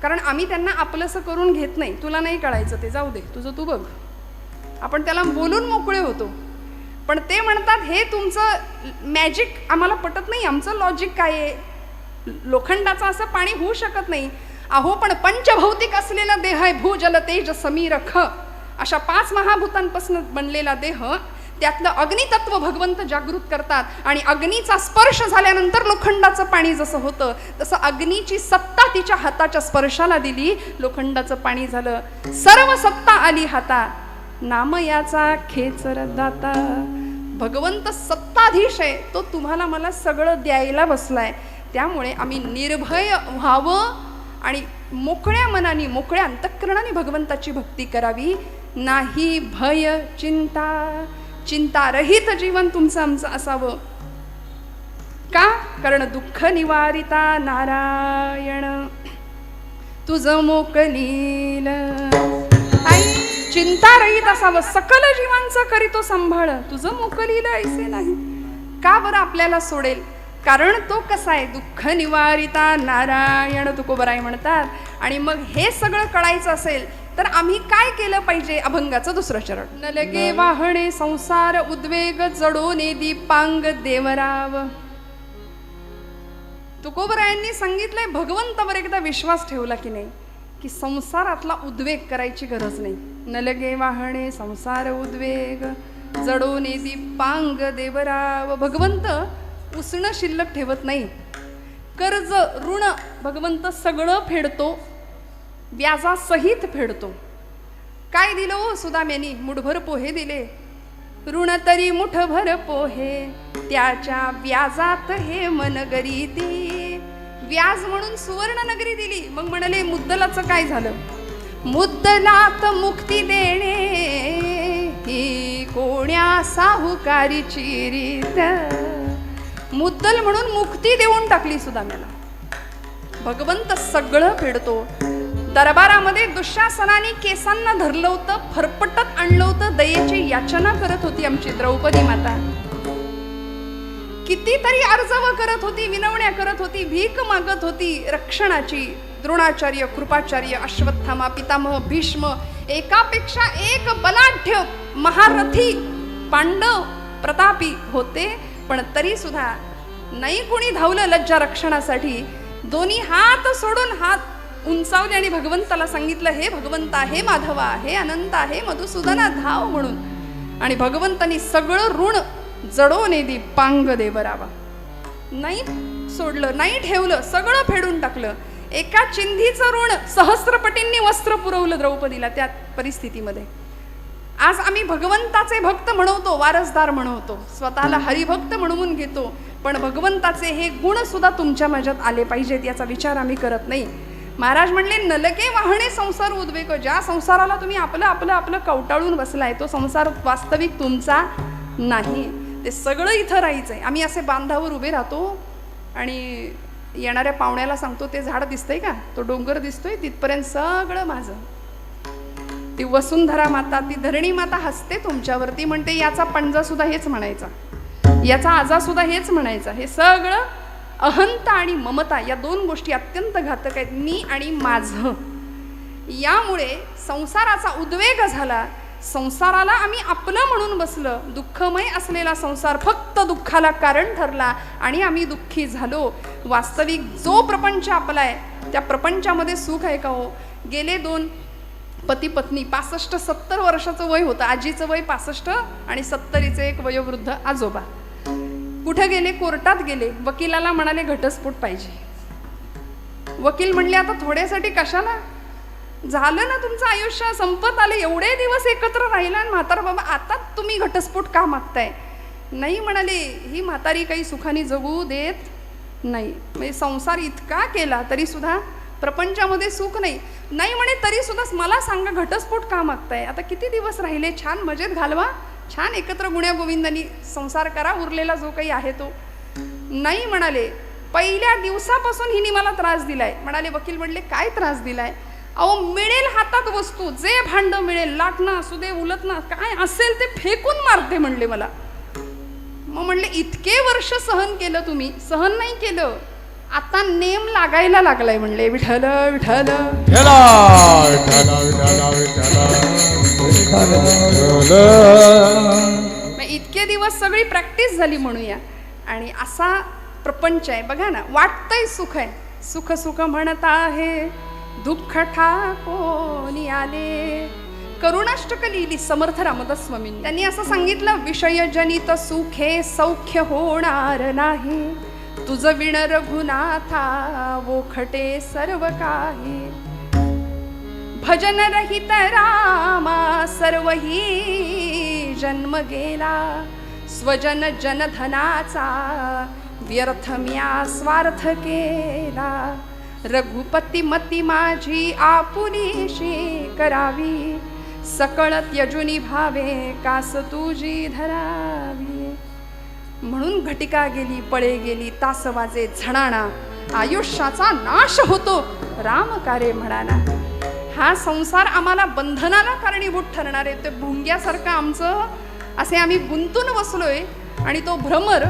कारण आम्ही त्यांना आपलंसं करून घेत नाही. तुला नाही कळायचं ते जाऊ दे, तुझं तू बघ. आपण त्याला बोलून मोकळे होतो. पण ते म्हणतात हे तुमचं मॅजिक आम्हाला पटत नाही, आमचं लॉजिक काय आहे? लोखंडाचं असं पाणी होऊ शकत नाही. अहो पण पंचभौतिक असलेला देह आहे, भू जल तेज समीर ख अशा 5 महाभूतांपासून बनलेला देह, त्यातलं अग्नितत्व भगवंत जागृत करतात. आणि अग्नीचा स्पर्श झाल्यानंतर लोखंडाचं पाणी जसं होतं तसं अग्नीची सत्ता तिच्या हाताच्या स्पर्शाला दिली, लोखंडाचं पाणी झालं. सर्व सत्ता आली हातात, नाम याचा खेचर दाता. भगवंत सत्ताधीश आहे, तो तुम्हाला मला सगळं द्यायला बसलाय. त्यामुळे आम्ही निर्भय व्हावं आणि मोकळ्या मनाने, मोकळ्या अंतःकरणाने भगवंताची भक्ती करावी. नाही भय चिंता, चिंतारहित जीवन तुमचं आमचं असावं. का? कारण दुःख निवारिता नारायण तुझं मोकलील. चिंतारहित असावं, सकल जीवांचं करीतो सांभाळ, तुझं मोकलील ऐसे नाही. का बरं आपल्याला सोडेल? कारण तो कसा आहे? दुःख निवारिता नारायण तुकोबराय म्हणतात. आणि मग हे सगळं कळायचं असेल तर आम्ही काय केलं पाहिजे? अभंगाचं 2रं चरण. न लगे वाहणे संसार उद्वेग, जडोने दीपांग देवराव. तुकोबरायांनी सांगितलंय, भगवंतावर एकदा विश्वास ठेवला की नाही की संसारातला उद्वेग करायची गरज नाही. न लगे वाहणे संसार उद्वेग, जडोने दीपांग देवराव. भगवंत उसणं शिल्लक ठेवत नाही. कर्ज ऋण भगवंत सगळं फेडतो, व्याजासहित फेडतो. काय दिलं हो सुदाम्यानी? मुठभर पोहे दिले. ऋण तरी मुठभर पोहे, त्याच्या व्याजात हे मनगरी ती. व्याज म्हणून सुवर्ण नगरी दिली. मग म्हणाले मुद्दलाचं काय झालं? मुद्दलात मुक्ती देणे ही कोण्या साहुकारीची रीत. मुद्दल म्हणून मुक्ती देऊन टाकली सुदाम्याला. भगवंत सगळं फेडतो. दरबारामध्ये दुःशासनाने केसांना धरलं होतं, फरफटत आणलं होतं, दयेची याचना करत होती आमची द्रौपदी माता. कितीतरी अर्जव करत होती, विनवण्या करत होती, भीक मागत होती रक्षणाची. द्रोणाचार्य, कृपाचार्य, अश्वत्थामा, पितामह, भीष्म, एकापेक्षा एक बलाढ्य महारथी पांडव प्रतापी होते. पण तरी सुद्धा नाही कोणी धावलं लज्जा रक्षणासाठी. दोन्ही हात सोडून हात उंचावले आणि भगवंताला सांगितलं, हे भगवंता, हे माधवा, हे अनंता, हे मधुसूदना, धाव म्हणून. आणि भगवंतानी सगळं ऋण जडोने दीपांग देवरावा. नाही सोडलं, नाही ठेवलं, सगळं फेडून टाकलं. एका चिंधीचं ऋण सहस्त्रपटींनी वस्त्र पुरवलं द्रौपदीला त्या परिस्थितीमध्ये. आज आम्ही भगवंताचे भक्त म्हणवतो, वारसदार म्हणवतो, स्वतःला हरिभक्त म्हणवून घेतो. पण भगवंताचे हे गुण सुद्धा तुमच्या माझ्यात आले पाहिजेत याचा विचार आम्ही करत नाही. महाराज म्हणले नलके वाहणे संसार उद्वेग. ज्या संसाराला तुम्ही आपलं आपलं आपलं कवटाळून बसलाय तो संसार वास्तविक तुमचा नाही. ते सगळं इथं राहायचंय. आम्ही असे बांधावर उभे राहतो आणि येणाऱ्या पाहुण्याला सांगतो ते झाड दिसतंय का, तो डोंगर दिसतोय, तिथपर्यंत सगळं माझं. ती वसुंधरा माता, ती धरणी माता हसते तुमच्यावरती, म्हणते याचा पंजा सुद्धा हेच म्हणायचा, याचा आजा सुद्धा हेच म्हणायचा. हे सगळं अहंता आणि ममता या दोन गोष्टी अत्यंत घातक आहेत. मी आणि माझं, यामुळे संसाराचा उद्वेग झाला. संसाराला आम्ही आपलं म्हणून बसलं. दुःखमय असलेला संसार फक्त दुःखाला कारण ठरला आणि आम्ही दुःखी झालो. वास्तविक जो प्रपंच आपला आहे त्या प्रपंचामध्ये सुख आहे का हो? गेले 2 पती पत्नी, 65-70 वर्षाचं वय होतं. आजीचं वय 65 आणि 70चे एक वयोवृद्ध आजोबा. कुठे गेले? कोर्टात गेले. वकिलाला म्हणाले घटस्फोट पाहिजे. वकील म्हणले आता थोड्यासाठी कशाला, झालं ना तुमचं आयुष्य, संपत आले, एवढे दिवस एकत्र राहिला आणि म्हातारा बाबा आता तुम्ही घटस्फोट का मागताय? नाही म्हणाले, ही म्हातारी काही सुखाने जगू देत नाही. म्हणजे संसार इतका केला तरी सुद्धा प्रपंचामध्ये सुख नाही. नाही म्हणे तरी सुद्धा मला सांगा घटस्फोट का मागताय? आता किती दिवस राहिले, छान मजेत घालवा, छान एकत्र गुण्या गोविंदांनी संसार करा, उरलेला जो काही आहे तो. नाही म्हणाले, पहिल्या दिवसापासून हिने मला त्रास दिलाय. म्हणाले वकील म्हणले काय त्रास दिलाय? अहो मिळेल हातात वस्तू, जे भांड मिळेल, लाटणं असू दे, उलटणं काय असेल ते फेकून मारते म्हणले मला. मग म्हणले इतके वर्ष सहन केलं तुम्ही, सहन नाही केलं, आता नेम लागायला लागलाय म्हणले. विठ्ठल विठ्ठल इतके दिवस सगळी प्रॅक्टिस झाली म्हणूया. आणि असा प्रपंच आहे बघा ना. वाटतंय सुख आहे, सुख सुख म्हणत आहे, दुःख ठाकोनी आले. करुणाष्टक लिहिली समर्थ रामदास स्वामींनी. त्यांनी असं सांगितलं, विषयजनित सुखे सौख्य होणार नाही, तुझ विण रघुनाथा वोखटे सर्व काही. भजन रहित रामा सर्व ही जन्म गेला, स्वजन जनधनाचा व्यर्थ म्या स्वार्थ केला. रघुपती मती माझी आपुलीशी करावी, सकळ त्यजुनी भावे कास तुझी धरावी. म्हणून घटिका गेली, पळे गेली, तास वाजे झणाणा, आयुष्याचा नाश होतो राम कारे म्हणाला. हा संसार आम्हाला बंधनाला कारणीभूत ठरणार आहे. ते भुंग्यासारखं आमचं असे आम्ही गुंतून बसलोय आणि तो भ्रमर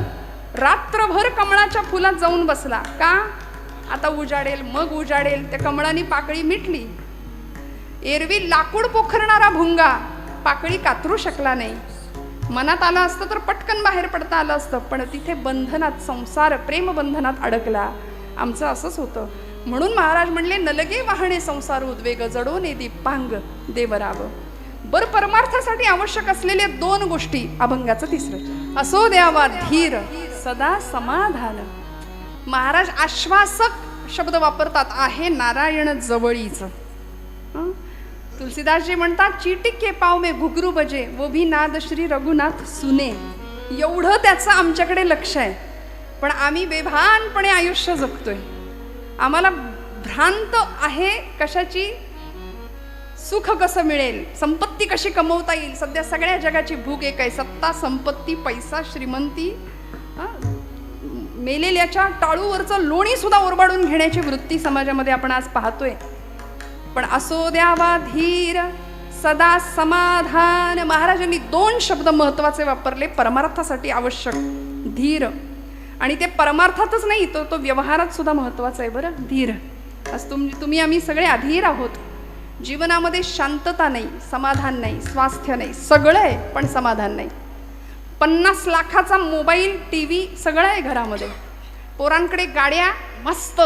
रात्रभर कमळाच्या फुलात जाऊन बसला. का? आता उजाडेल, मग उजाडेल. त्या कमळानी पाकळी मिटली. एरवी लाकूड पोखरणारा भुंगा पाकळी कातरू शकला नाही. मनात आलं असतं तर पटकन बाहेर पडता आलं असतं, पण तिथे बंधनात, संसार प्रेम बंधनात अडकला. आमचं असंच होतं. म्हणून महाराज म्हणले नलगे वाहणे संसार उद्वेग, जडोने दीपांग देवराव. बर परमार्थासाठी आवश्यक असलेल्या 2 गोष्टी, अभंगाचं 3. असो द्यावा धीर सदा समाधान. महाराज आश्वासक शब्द वापरतात, आहे नारायण जवळीच. तुलसीदासजी म्हणतात, चीटी के पाव में घुघरू बजे वो भी नाद श्री रघुनाथ सुने. एवढं त्याचं आमच्याकडे लक्ष आहे, पण आम्ही बेभानपणे आयुष्य जगतोय. आम्हाला भ्रांत आहे कशाची, सुख कसं मिळेल, संपत्ती कशी कमवता येईल. सध्या सगळ्या जगाची भूक एक आहे, सत्ता, संपत्ती, पैसा, श्रीमंती. मेलेल्याच्या टाळूवरचं लोणी सुद्धा ओरबाडून घेण्याची वृत्ती समाजामध्ये आपण आज पाहतोय. पण असो द्यावा धीर सदा समाधान. महाराजांनी 2 शब्द महत्वाचे वापरले परमार्थासाठी आवश्यक, धीर. आणि ते परमार्थातच नाही, तो व्यवहारात सुद्धा महत्वाचा आहे बरं, धीर. आज तुम्ही आम्ही सगळे अधीर आहोत. जीवनामध्ये शांतता नाही, समाधान नाही, स्वास्थ्य नाही, सगळं आहे पण समाधान नाही. 50 लाखाचा मोबाईल, टीव्ही सगळं आहे घरामध्ये. पोरांकडे गाड्या मस्त,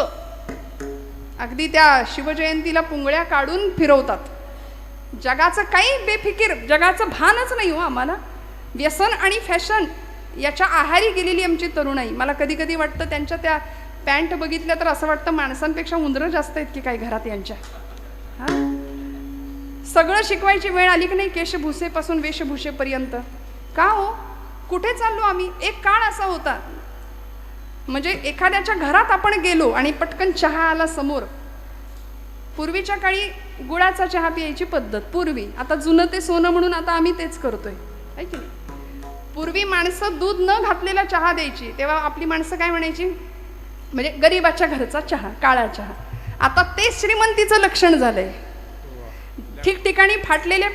अगदी त्या शिवजयंतीला पुंगळ्या काढून फिरवतात. जगाचं काही बेफिकीर, जगाचं भानच नाही हो आम्हाला. व्यसन आणि फॅशन याच्या आहारी गेलेली आमची तरुणाई. मला कधी कधी वाटतं त्यांच्या त्या पॅन्ट बघितल्या तर असं वाटतं माणसांपेक्षा उंदरं जास्त आहेत की काय घरात यांच्या. सगळं शिकवायची वेळ आली की नाही, केशभूषेपासून वेशभूषेपर्यंत. का हो, कुठे चाललो आम्ही? एक काळ असा होता, म्हणजे एखाद्याच्या घरात आपण गेलो आणि पटकन चहा आला समोर पूर्वीच्या काळी गुळाचा चहा प्यायची पद्धत पूर्वी, आता जुनं ते सोनं म्हणून आता आम्ही तेच करतोय, आहे की नाही? पूर्वी माणसं दूध न घातलेला चहा द्यायची, तेव्हा आपली माणसं काय म्हणायची, म्हणजे गरीबाच्या घरचा चहा, काळा चहा. आता ते श्रीमंतीचं लक्षण झालंय. ठिकठिकाणी फाटलेले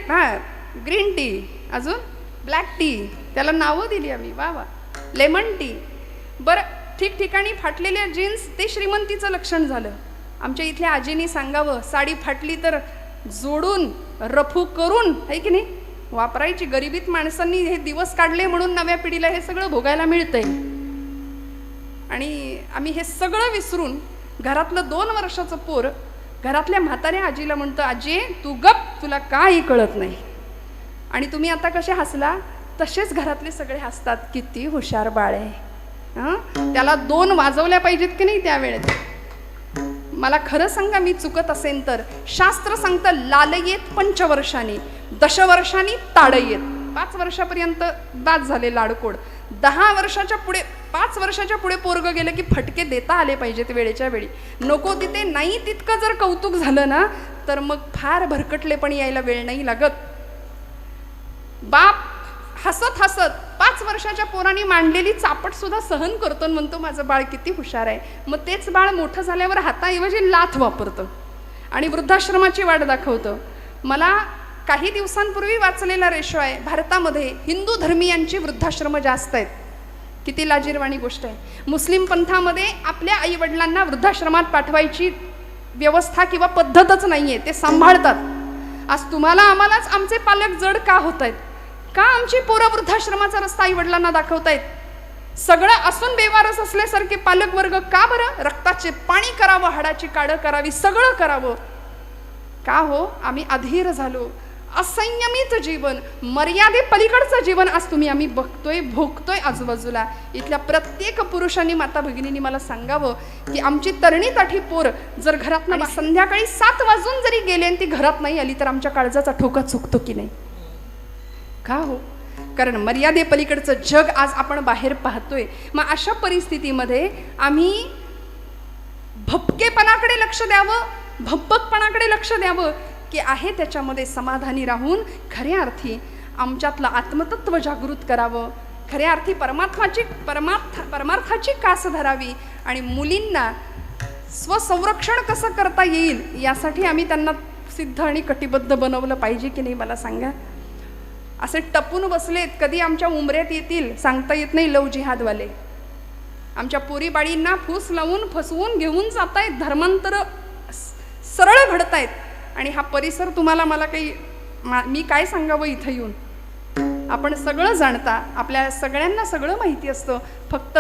ग्रीन टी, अजून ब्लॅक टी, त्याला नावं दिली आम्ही, वा वा, लेमन टी. बरं, ठिकठिकाणी फाटलेल्या जीन्स ते श्रीमंतीचं लक्षण झालं. आमच्या इथल्या आजीनी सांगावं, साडी फाटली तर जोडून रफू करून, आहे की नाही, वापरायची. गरिबीत माणसांनी हे दिवस काढले म्हणून नव्या पिढीला हे सगळं भोगायला मिळतंय. आणि आम्ही हे सगळं विसरून घरातलं 2 वर्षाचं पोर घरातल्या म्हाताऱ्या आजीला म्हणतं, आजी तू गप, तुला काही कळत नाही. आणि तुम्ही आता कसे हसला तसेच घरातले सगळे हसतात, किती हुशार बाळ आहे. त्याला 2 वाजवल्या पाहिजेत की नाही त्यावेळेत. मला खरं सांगा, मी चुकत असेन तर शास्त्र सांगतं, लालयेत 5 वर्षांनी, 10 वर्षांनी ताडयेत. 5 वर्षापर्यंत बाद झाले लाडकोड. 10 वर्षाच्या पुढे, 5 वर्षाच्या पुढे पोरग गेलं की फटके देता आले पाहिजेत वेळेच्या वेळी. नको तिथे नाही तितकं जर कौतुक झालं ना तर मग फार भरकटले पण यायला वेळ नाही लागत. बाप हसत हसत 5 वर्षाच्या पोरांनी मांडलेली चापट सुद्धा सहन करतो, म्हणतो माझं बाळ किती हुशार आहे. मग तेच बाळ मोठं झाल्यावर हाताऐवजी लाथ वापरतं आणि वृद्धाश्रमाची वाट दाखवतं. मला काही दिवसांपूर्वी वाचलेला रेशो आहे, भारतामध्ये हिंदू धर्मीयांची वृद्धाश्रम जास्त आहेत. किती लाजिरवाणी गोष्ट आहे. मुस्लिम पंथामध्ये आपल्या आईवडिलांना वृद्धाश्रमात पाठवायची व्यवस्था किंवा पद्धतच नाही आहे, ते सांभाळतात. आज तुम्हाला आम्हालाच आमचे पालक जड का होत आहेत? का आमची पोरं वृद्धाश्रमाचा रस्ता आईवडिलांना दाखवतायत? सगळं असून बेवारस असल्यासारखे पालक वर्ग का बरं? रक्ताचे पाणी करावं, हाडाची काढं करावी, सगळं करावं का हो? आम्ही अधीर झालो. असंयमित जीवन, मर्यादे पलीकडचं जीवन आज आम्ही बघतोय, भोगतोय आजूबाजूला. इथल्या प्रत्येक पुरुषांनी, माता भगिनींनी मला सांगावं की आमची तरणी ताठी पोर जर घरात संध्याकाळी 7 वाजून जरी गेले आणि ती घरात नाही आली तर आमच्या काळजाचा ठोका चुकतो की नाही? का हो? कारण मर्यादे पलीकडचं जग आज आपण बाहेर पाहतोय. मग अशा परिस्थितीमध्ये आम्ही भपकेपणाकडे लक्ष द्यावं, भप्पकपणाकडे लक्ष द्यावं की आहे त्याच्यामध्ये समाधानी राहून खऱ्या अर्थी आमच्यातलं आत्मतत्व जागृत करावं, खऱ्या अर्थी परमार्थाची कास धरावी आणि मुलींना स्वसंरक्षण कसं करता येईल यासाठी आम्ही त्यांना सिद्ध आणि कटिबद्ध बनवलं पाहिजे की नाही? मला सांगा. असे टपून बसलेत, कधी आमच्या उमऱ्यात येतील सांगता येत नाही. लव जिहादवाले आमच्या पोरी बाळींना फूस लावून फसवून घेऊन जातायत, धर्मांतर सरळ घडतायत. आणि हा परिसर तुम्हाला, मला काही, मी काय सांगावं इथं येऊन? आपण सगळं जाणता, आपल्या सगळ्यांना सगळं माहिती असतं, फक्त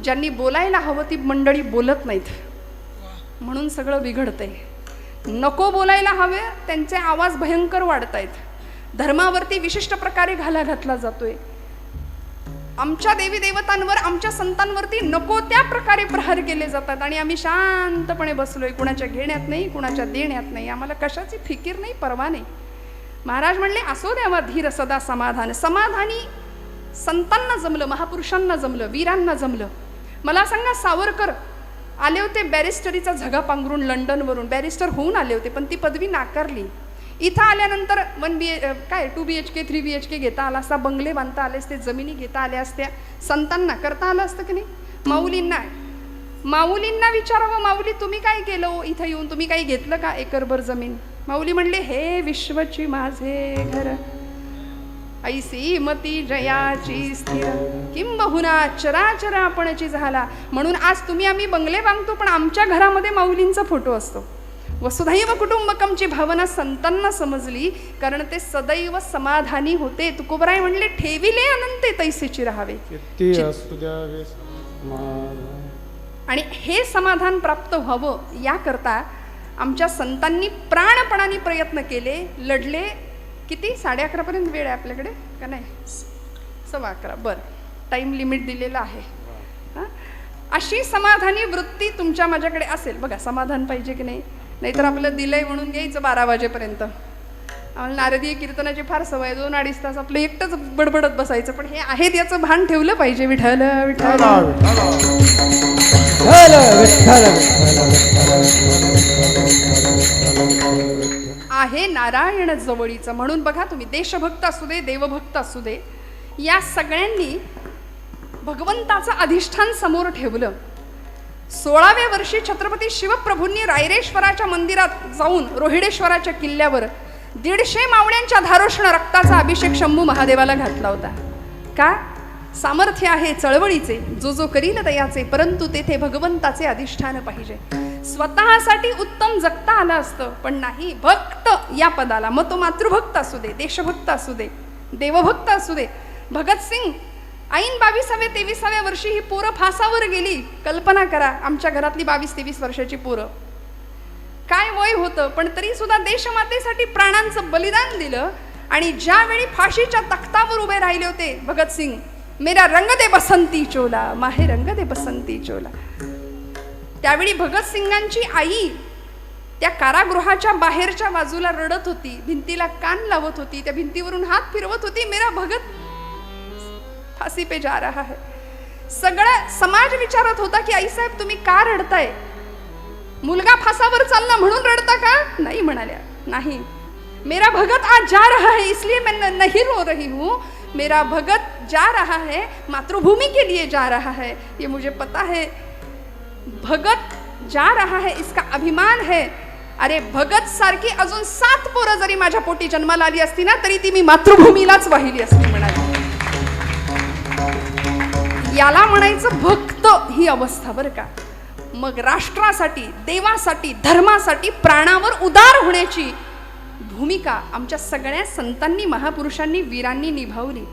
ज्यांनी बोलायला हवं ती मंडळी बोलत नाहीत म्हणून सगळं बिघडतंय. नको बोलायला हवे त्यांचे आवाज भयंकर वाढतायत. धर्मावरती विशिष्ट प्रकारे घाला घातला जातोय. आमच्या देवी देवतांवर, आमच्या संतांवरती नको त्या प्रकारे प्रहार केले जातात आणि आम्ही शांतपणे बसलोय, कुणाच्या घेण्यात नाही, कुणाच्या देण्यात नाही. आम्हाला कशाची फिकीर नाही, परवा नाही. महाराज म्हणले, असो द्यावा धीर सदा समाधान. समाधानी संतांना जमलं, महापुरुषांना जमलं, वीरांना जमलं. मला सांगा, सावरकर आले होते बॅरिस्टरीचा झगा पांघरून लंडनवरून, बॅरिस्टर होऊन आले होते, पण ती पदवी नाकारली. इथं आल्यानंतर 2 BHK 3 BHK घेता आला असता, बंगले बांधता आले असते, जमिनी घेता आल्या असत्या. संतांना करता आलं असतं की नाही? माऊलींना विचारावं, माऊली तुम्ही काय केलं इथं येऊन? तुम्ही काही घेतलं का एकरभर जमीन? माऊली म्हणले, हे विश्वची माझे घर, ऐसी मती जयाची स्थिर, किंबहुना चराचर आपणची झाला. म्हणून आज तुम्ही आम्ही बंगले बांधतो, पण आमच्या घरामध्ये माऊलींचा फोटो असतो. वसुधैव कुटुंबकमची भावना संतांना समजली, कारण ते सदैव समाधानी होते. तुकोबराय म्हणले, ठेविले अनंते तैसेची राहावे. आणि हे समाधान प्राप्त व्हावं याकरता आमच्या संतांनी प्राणपणाने प्रयत्न केले, लढले. किती? 11:30 पर्यंत वेळ आहे आपल्याकडे का नाही? 11:15. बरं, टाइम लिमिट दिलेला आहे. अशी समाधानी वृत्ती तुमच्या माझ्याकडे असेल, बघा समाधान पाहिजे की नाही? नाहीतर आपलं दिलंय म्हणून घ्यायचं 12 वाजेपर्यंत. आम्हाला नारदीय कीर्तनाची फार सवय, 2-2.5 तास आपलं एकटंच बडबडत बसायचं, पण हे आहेत याचं भान ठेवलं पाहिजे. विठ्ठल विठ्ठल आहे नारायण जवळीचं. म्हणून बघा तुम्ही, देशभक्त असू दे, देवभक्त असू दे, या सगळ्यांनी भगवंताचं अधिष्ठान समोर ठेवलं. 16व्या वर्षी छत्रपती शिवप्रभूंनी रायरेश्वराच्या मंदिरात जाऊन रोहिडेश्वराच्या किल्ल्यावर 150 मावळ्यांच्या धारोष्ण रक्ताचा अभिषेक शंभू महादेवाला घातला होता. का? सामर्थ्य आहे चळवळीचे, जो जो करील दयाचे, परंतु तेथे भगवंताचे अधिष्ठान पाहिजे. स्वतःसाठी उत्तम जगता आलं असतं, पण नाही. भक्त या पदाला, मग तो मातृभक्त असू दे, देशभक्त असू दे, देवभक्त असू दे. भगतसिंग ऐन 22व्या-23व्या वर्षी ही पोरं फासावर गेली. कल्पना करा, आमच्या घरातली 22-23 वर्षाची पोरं, काय वय होतं, पण तरी सुद्धा देशमातेसाठी प्राणांचं बलिदान दिलं. आणि ज्यावेळी फाशीच्या तख्तावर उभे राहिले होते भगतसिंग, मेरा रंग दे बसंती चोला, माहे रंग दे बसंती चोला, त्यावेळी भगतसिंगांची आई त्या कारागृहाच्या बाहेरच्या बाजूला रडत होती, भिंतीला कान लावत होती, त्या भिंतीवरून हात फिरवत होती, मेरा भगत फांसी पे जा रहा है. सगळा समाज विचारत होता की आई साहेब तुम्ही का रडताय? मुलगा फासावर चालला म्हणून रडता का? नाही म्हणाल्या. नाही, मेरा भगत आज जा रहा है इसलिए मैं नहीं रो रही हूँ. मेरा भगत जा रहा है, मातृभूमि के लिए जा रहा है, ये मुझे पता है. भगत जा रहा है इसका अभिमान है. अरे भगत सारखी अजून 7 पोरं जरी माझ्या पोटी जन्माला आली असती ना, तरी ती मी मातृभूमीलाच वाहिली असती म्हणाली. याला म्हणायचं भक्त ही अवस्था बरं का. मग राष्ट्रासाठी, देवासाठी, धर्मासाठी प्राणावर उदार होण्याची भूमिका आमच्या सगळ्या संतांनी, महापुरुषांनी, वीरांनी निभावली.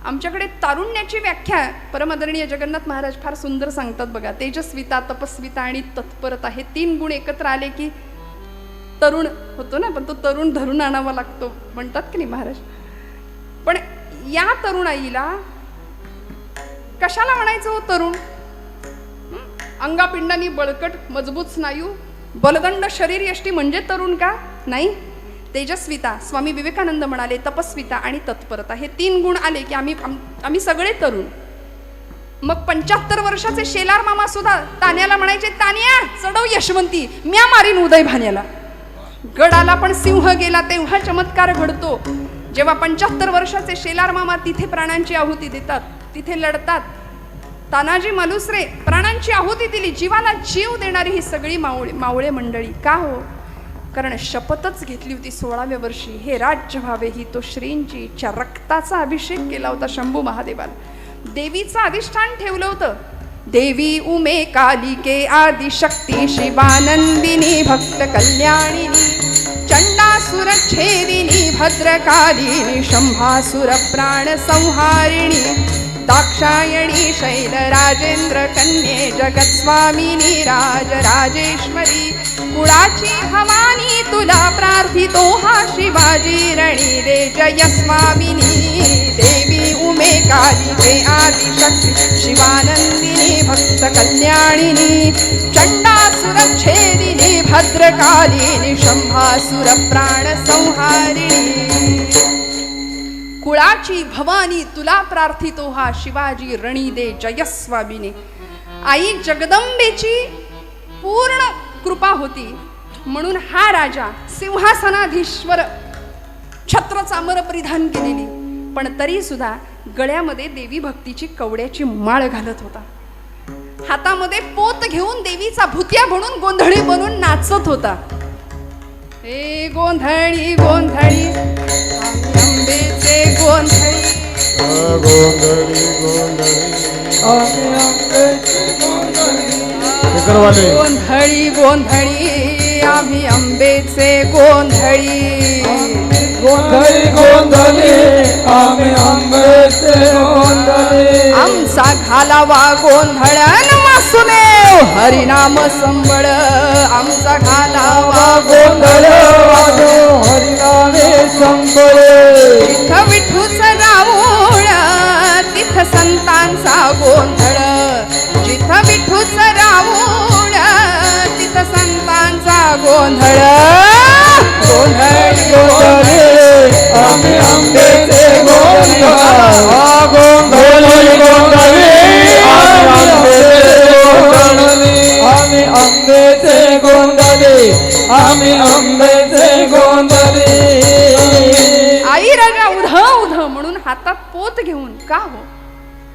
आमच्याकडे तारुण्याची व्याख्या परमादरणीय जगन्नाथ महाराज फार सुंदर सांगतात बघा. तेजस्विता, तपस्विता आणि तत्परता हे 3 गुण एकत्र आले की तरुण होतो ना, पण तो तरुण धरून आणावा लागतो म्हणतात की नाही महाराज. पण या तरुणाईला कशाला म्हणायचं हो तरुण? अंगापिंडांनी बळकट, मजबूत स्नायू, बलदंड शरीर यष्टी म्हणजे तरुण का? नाही. तेजस्विता, स्वामी विवेकानंद म्हणाले, तपस्विता आणि तत्परता हे 3 गुण आले की आम्ही सगळे तरुण. मग 75 वर्षाचे शेलार मामा सुद्धा तान्याला म्हणायचे, तान्या चढव यशवंती, म्या मारीन उदय भान्याला. गडाला पण सिंह गेला तेव्हा चमत्कार घडतो, जेव्हा 75 वर्षाचे शेलार मामा तिथे प्राणांची आहुती देतात, तिथे लढतात. तानाजी मालुसरे प्राणांची आहुती दिली, जीवाला जीव देणारी ही सगळी मावळे मंडळी. का हो? कारण शपथच घेतली होती 16व्या वर्षी, हे राज्य व्हावे ही तो श्रींची इच्छा. रक्ताचा अभिषेक केला होता शंभू महादेवाला. देवीचं अधिष्ठान ठेवलं होतं. देवी उमे कालिके आदिशक्ती शिवानंदिनी भक्त कल्याणिनी चंडासुर छेदिनी भद्रकालिनी शंभासुर प्राण संहारिणी दाक्षायणी शैल राजेंद्र कन्ये जगत्स्वामिनी राजराजेश्वरी कुळाची भवानी तुला प्रार्थितो हा शिवाजी रणी दे जय स्वामिनी. देवी उमे कालिके आदिशक्ती शिवानंदिनी भक्त कल्याणिनी चंडासुर छेदिनी भद्रकालिनी शंभासुर प्राण संहारिणी. कुळाची भवानी तुला प्रार्थितो हा शिवाजी रणी दे जय स्वामिनी. आई जगदंबेची पूर्ण कृपा होती म्हणून हा राजा सिंहासनाधीश्वर छत्र चामर परिधान केलेली, पण तरी सुद्धा गळ्यामध्ये देवी भक्तीची कवड्याची माळ घालत होता. हातामध्ये पोत घेऊन देवीचा भुतिया म्हणून गोंधळी बनून नाचत होता. हे गोंधळी गोंधळी अंबेचे गोंधळी गोंधळी गोंधळी गोंधळी आम्ही अंबेचे गोंधळी गोंधळी गोंधळी आम्ही अंबेचे गोंधळी. आमचा घालावा गोंधळ वासुदेव हरिनाम संबळ. आमचा घालावा गोंधळ हरिनामे संबळ. तिथं विठूचं राऊळ तिथं संतांचा गोंधळ. जिथं विठूचं राऊळ तिथं संतांचा गोंधळ. गोंधळी गोंधळी आम्ही आंब्याचे गोंधळी गोंधळी गोंधळी आम्ही आंब्याचे गोंधळी आम्ही आंब्याचे गोंधळी. आई राजा उध उध म्हणून हातात पोत घेऊन का हो,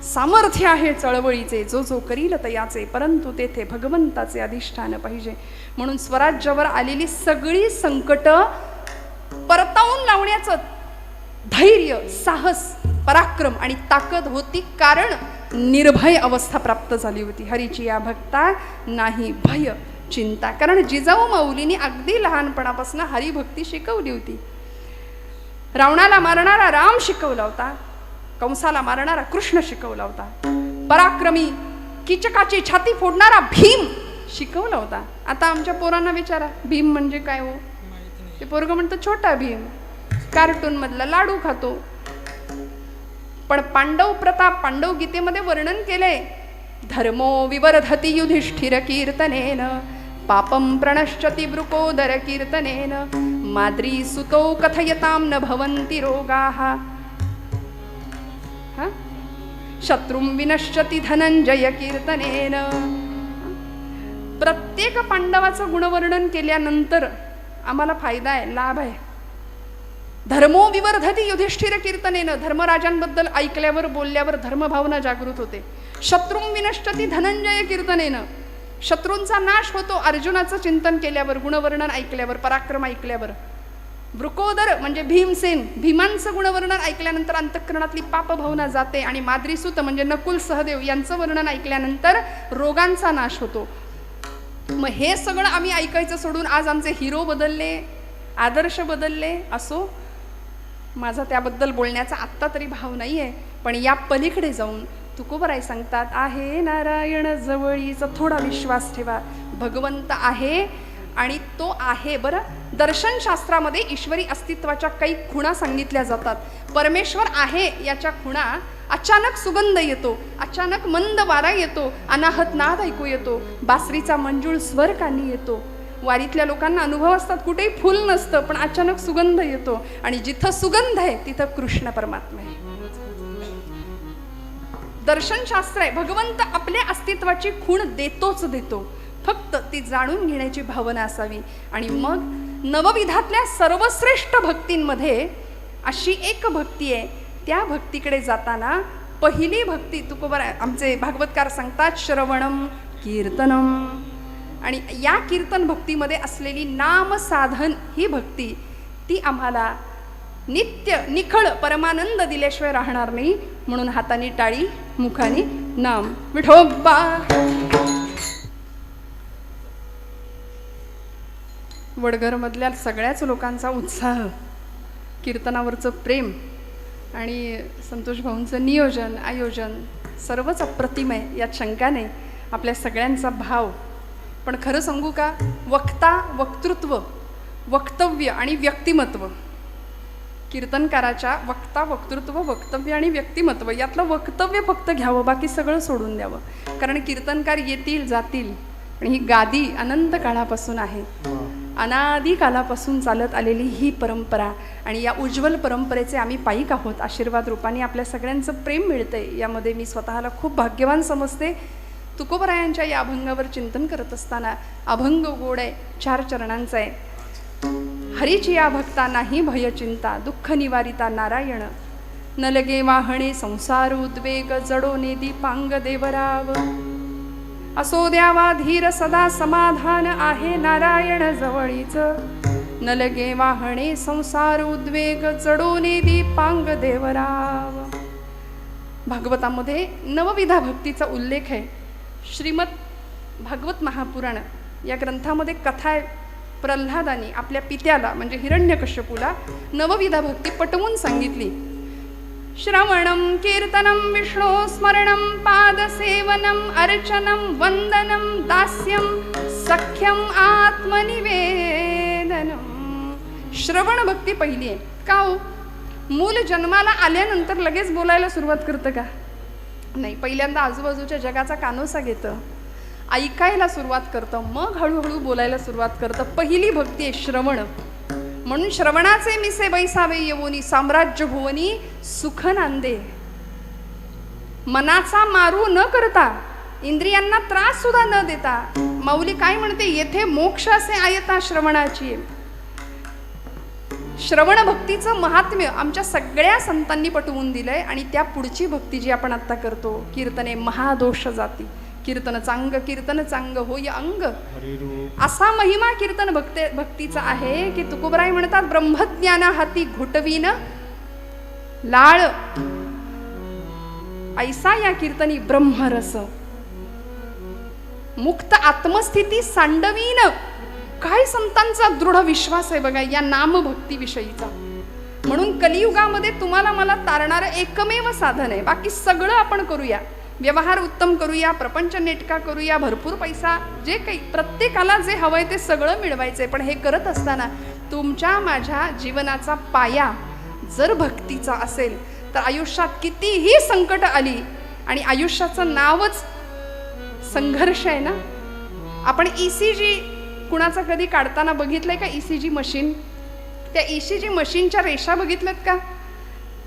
सामर्थ्य आहे चळवळीचे, जो जो करील तयाचे, परंतु तेथे भगवंताचे अधिष्ठान पाहिजे. म्हणून स्वराज्यावर आलेली सगळी संकट परतावून लावण्याचं धैर्य, साहस, पराक्रम आणि ताकद होती, कारण निर्भय अवस्था प्राप्त झाली होती. हरीची या भक्ता नाही भय चिंता. कारण जिजाऊ माऊलींनी अगदी लहानपणापासून हरिभक्ती शिकवली होती. रावणाला मारणारा राम शिकवला होता, कंसाला मारणारा कृष्ण शिकवला होता, पराक्रमी कीचकाची छाती फोडणारा भीम शिकवला होता. आता आमच्या पोरांना विचारा भीम म्हणजे काय हो, ते पोरग म्हणतं छोटा भीम, कार्टून मधला लाडू खातो. पण पांडव प्रताप, पांडव गीतेमध्ये वर्णन केले, धर्मो विवर्धति युधिष्ठिर कीर्तनेन पापम प्रणश्यति वृकोदर कीर्तनेन माद्री सुतो कथयताम न भवन्ति रोगाः शत्रुं विनश्यति धनंजय कीर्तनेन. प्रत्येक पांडवाचं गुणवर्णन केल्यानंतर आम्हाला फायदा आहे, लाभ आहे. धर्मो विवर्धति युधिष्ठिर कीर्तनेन, धर्मराजांबद्दल ऐकल्यावर बोलल्यावर धर्मभावना जागृत होते. शत्रुं विनश्यति धनंजय कीर्तनेन, शत्रूंचा नाश होतो अर्जुनाचं चिंतन केल्यावर, गुणवर्णन ऐकल्यावर, पराक्रम ऐकल्यावर. वृकोदर म्हणजे भीमसेन, भीमांचं गुणवर्णन ऐकल्यानंतर अंतःकरणातली पापभावना जाते. आणि माद्रीसूत म्हणजे नकुल सहदेव यांचं वर्णन ऐकल्यानंतर रोगांचा नाश होतो. मग हे सगळं आम्ही ऐकायचं सोडून आज आमचे हिरो बदलले, आदर्श बदलले. असो, माझा त्याबद्दल बोलण्याचा आत्ता तरी भाव नाही आहे, पण या पलीकडे जाऊन तुकोबराय सांगतात, आहे नारायण जवळीचा थोडा विश्वास ठेवा, भगवंत आहे आणि तो आहे. बरं, दर्शनशास्त्रामध्ये ईश्वरी अस्तित्वाच्या काही खुणा सांगितल्या जातात. परमेश्वर आहे याच्या खुणा, अचानक सुगंध येतो, अचानक मंद वारा येतो, अनाहत नाद ऐकू येतो, बासरीचा मंजूळ स्वर कानी येतो. वारीतल्या लोकांना अनुभव असतात, कुठेही फुल नसतं पण अचानक सुगंध येतो, आणि जिथं सुगंध आहे तिथं कृष्ण परमात्मा आहे. दर्शनशास्त्र आहे, भगवंत आपल्या अस्तित्वाची खूण देतोच देतो, फक्त ती जाणून घेण्याची भावना असावी. आणि मग नवविधातल्या सर्वश्रेष्ठ भक्तींमध्ये अशी एक भक्ती आहे, त्या भक्तीकडे जाताना पहिली भक्ती तुकोबराय आमचे भागवतकार सांगतात, श्रवणम कीर्तनम. आणि या कीर्तन भक्तीमध्ये असलेली नाम साधन ही भक्ती, ती आम्हाला नित्य निखळ परमानंद दिल्याशिवाय राहणार नाही. म्हणून हाताने टाळी, मुखाने नाम विठोबा. वडघरमधल्या सगळ्याच लोकांचा उत्साह, कीर्तनावरचं प्रेम आणि संतोष भाऊंचं नियोजन आयोजन सर्वच अप्रतिम आहे, यात शंका नाही. आपल्या सगळ्यांचा भाव. पण खरं सांगू का, वक्ता, वक्तृत्व, वक्तव्य आणि व्यक्तिमत्व, कीर्तनकाराच्या वक्ता, वक्तृत्व, वक्तव्य आणि व्यक्तिमत्व यातलं वक्तव्य फक्त घ्यावं, बाकी सगळं सोडून द्यावं. कारण कीर्तनकार येतील जातील, पण ही गादी अनंत काळापासून आहे, अनादी कालापासून चालत आलेली ही परंपरा. आणि या उज्ज्वल परंपरेचे आम्ही पायीक आहोत. आशीर्वाद रूपाने आपल्या सगळ्यांचं प्रेम मिळतंय, यामध्ये मी स्वतःला खूप भाग्यवान समजते. तुकोबरायांच्या या अभंगावर चिंतन करत असताना, अभंग गोड आहे, 4 चरणांचा आहे. हरीची या भक्ता नाही भय चिंता, दुःख निवारिता नारायण. न लगे वाहणे संसार उद्वेग, जडो नेदी पांग देवराव. असो द्यावा धीर सदा समाधान, आहे नारायण जवळीच. न लगे वाहणे संसार उद्वेग, जडो नेदी पांग देवराव. भागवतामध्ये नवविधा भक्तीचा उल्लेख आहे. श्रीमद भागवत महापुराण या ग्रंथामध्ये कथा आहे, प्रल्हादानी आपल्या पित्याला म्हणजे हिरण्यकश्यपूला नवविधा भक्ती पटवून सांगितली. श्रवणम कीर्तनम विष्णू स्मरणम पादसेवनम अर्चनम वंदनम दास्यम सख्यम आत्मनिवेदनम. श्रवण भक्ती पहिली आहे. का हो, मूल जन्माला आल्यानंतर लगेच बोलायला सुरुवात करतं का? नाही, पहिल्यांदा आजूबाजूच्या जगाचा कानोसा घेतं, ऐकायला सुरुवात करतं, मग हळूहळू बोलायला सुरुवात करतं. पहिली भक्ती आहे श्रवण. म्हणून श्रवणाचे मिसे बैसावे येवोनी साम्राज्य भुवनी सुख नांदे. मनाचा मारू न करता, इंद्रियांना त्रास सुद्धा न देता, माऊली काय म्हणते, येथे मोक्ष असे आयता श्रवणाची. श्रवण भक्तीचं महात्म्य आमच्या सगळ्या संतांनी पटवून दिलंय. आणि त्या पुढची भक्ती जी आपण आता करतो, कीर्तने महादोष जाती, कीर्तन चांग कीर्तन चांग होय अंग, असा महिमा कीर्तन भक्तीचा आहे की तुकोबराय म्हणतात, ब्रह्मज्ञाना हाती घुटवीन लाळ, ऐसा या कीर्तनी ब्रह्मरस, मुक्त आत्मस्थिती सांडवीन. काय संतांचा दृढ विश्वास आहे बघा या नामभक्ती विषयीचा. म्हणून कलियुगामध्ये तुम्हाला मला तारणारं एकमेव साधन आहे. बाकी सगळं आपण करूया, व्यवहार उत्तम करूया, प्रपंच नेटका करूया, भरपूर पैसा, जे काही प्रत्येकाला जे हवंय ते सगळं मिळवायचंय. पण हे करत असताना तुमच्या माझ्या जीवनाचा पाया जर भक्तीचा असेल तर आयुष्यात कितीही संकट आली, आणि आयुष्याचं नावच संघर्ष आहे ना. आपण ECG कुणाचा कधी काढताना बघितलंय का? ECG मशीन, त्या ECG मशीनच्या रेषा बघितल्यात का?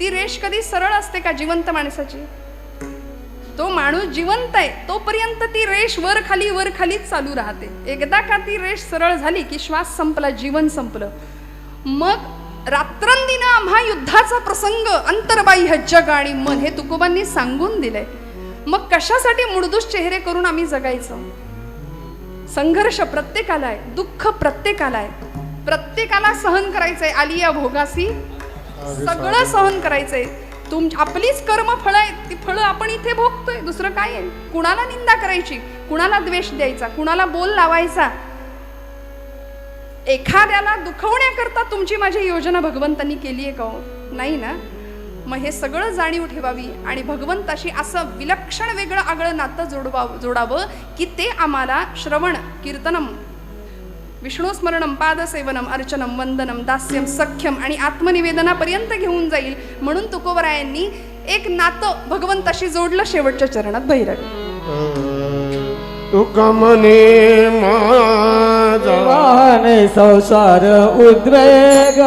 ती रेष कधी सरळ असते का जिवंत माणसाची? तो माणूस जिवंत आहे तोपर्यंत ती रेष वर खालीच चालू राहते. एकदा का ती रेष सरळ झाली की श्वास संपला, जीवन संपलं. मग रात्रंदिन आम्हा युद्धाचा प्रसंग, अंतर्बाह्य जग आणि मन, हे तुकोबांनी सांगून दिलंय. मग कशासाठी मुडदूस चेहरे करून आम्ही जगायचं? संघर्ष प्रत्येकाला आहे, दुःख प्रत्येकाला आहे, प्रत्येकाला सहन करायचंय. आलिया भोगासी सगळं सहन करायचंय. आपलीच कर्म फळं आहेत, ती फळं आपण इथे भोगतोय. दुसरं काय आहे? कुणाला निंदा करायची, कुणाला द्वेष द्यायचा, कुणाला बोल लावायचा? एखाद्याला दुखवण्याकरता तुमची माझी योजना भगवंतांनी केली आहे का? नाही ना. मग हे सगळं जाणीव ठेवावी आणि भगवंताशी असं विलक्षण वेगळं आगळं नातं जोडावं की ते आम्हाला श्रवण कीर्तनम, विष्णुस्मरणम, पादसेवनम, अर्चनम, वंदनम, दास्यम, सख्यम आणि आत्मनिवेदनापर्यंत घेऊन जाईल. म्हणून तुकोबरायांनी एक नातं भगवंताशी जोडलं शेवटच्या चरणात. भैरवी तुकमने माझा संसार उद्वेग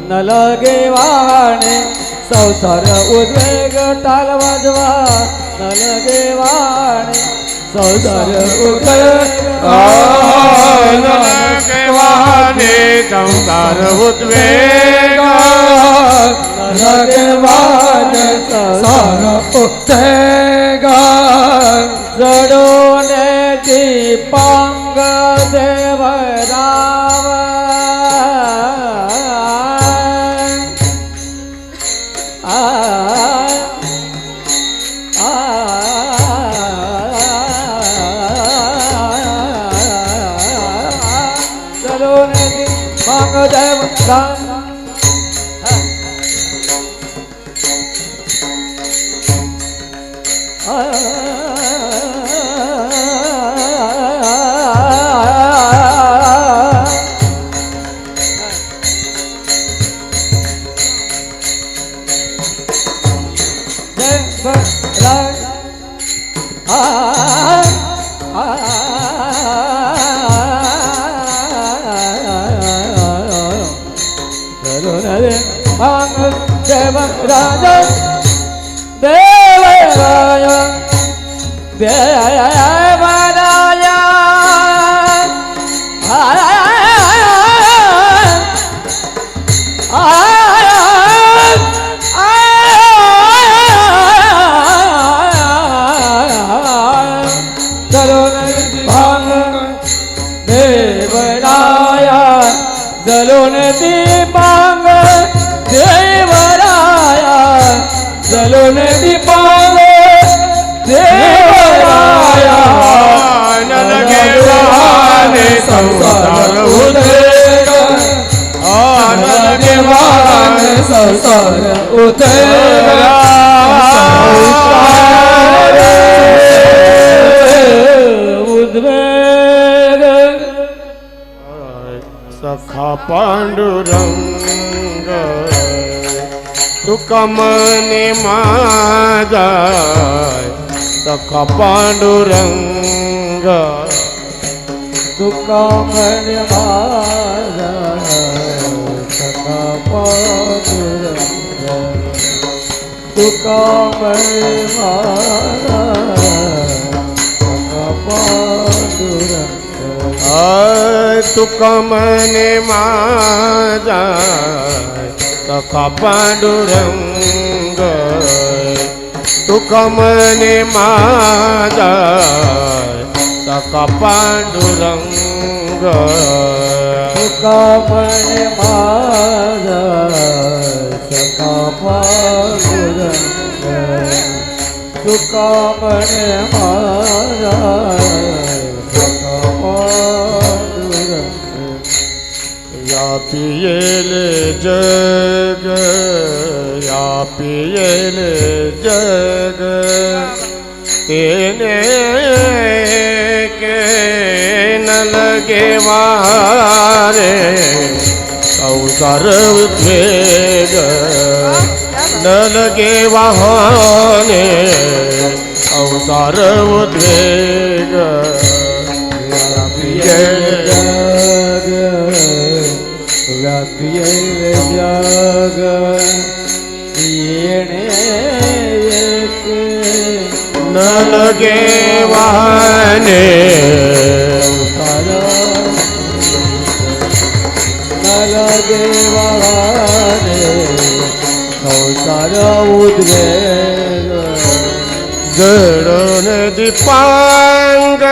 न लगे वाहने, संसार उद्वेग टाल वाजवा न लगे वाहने, संसार उद्वेग न लगे वाहने, संसार उद्वेग न लगे वाहने, संसार उद्वेग जडोने दीपांग देवराव राजा देवराया देवराया देवराया जलोन दीपांग देवराया जलोन दीपांग देवराया नलगेवाने संसार उद्वेग नलगेवाने संसार उद्वेग उद्वेग सखा पांडुरंग तुका मने माझा सखा पांडुरंग तुका मने माझा पांडुरंग तुका म्हणे माझा सखा पांडुरंग तुका म्हणे माझा सखा पांडुरंग तुका म्हणे माझा सखा पांडुरंग तुका म्हणे माझा सखा पांडुरंग तुका म्हणे माझा सखा पांडुरंग या पियेले जग या पियेले जग तेने के न लगे वारे संसार उद्वेग न लगे वाहने संसार उद्वेग जग व्यापिये जग येणे एक न लगे वाहने न लगे वाहने संसार उद्वेग जडून दीपांग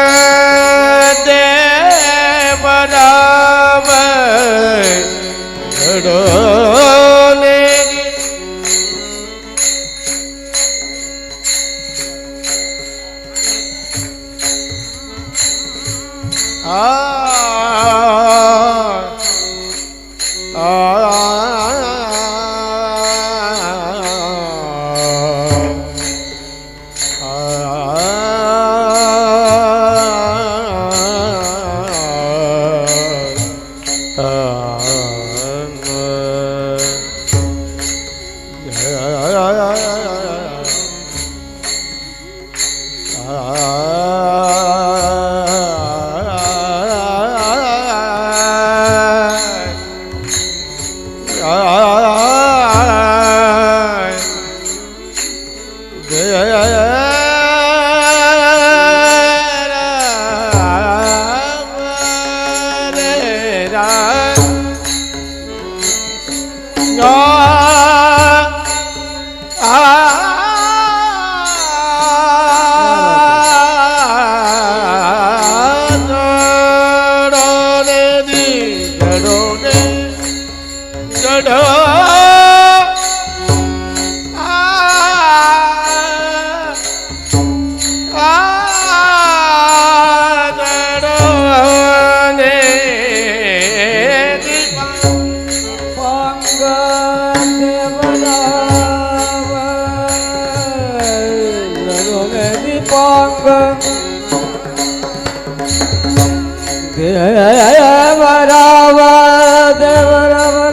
देवराव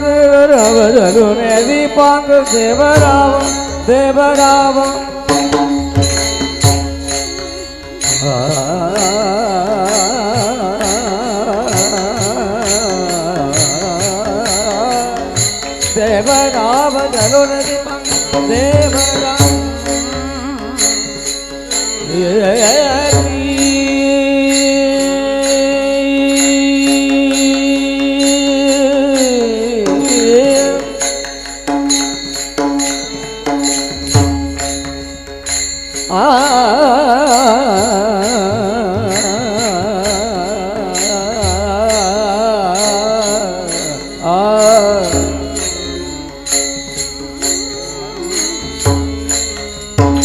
जडून दीपांग देवराव देवराव देवराव जलुन दीपांग देवराव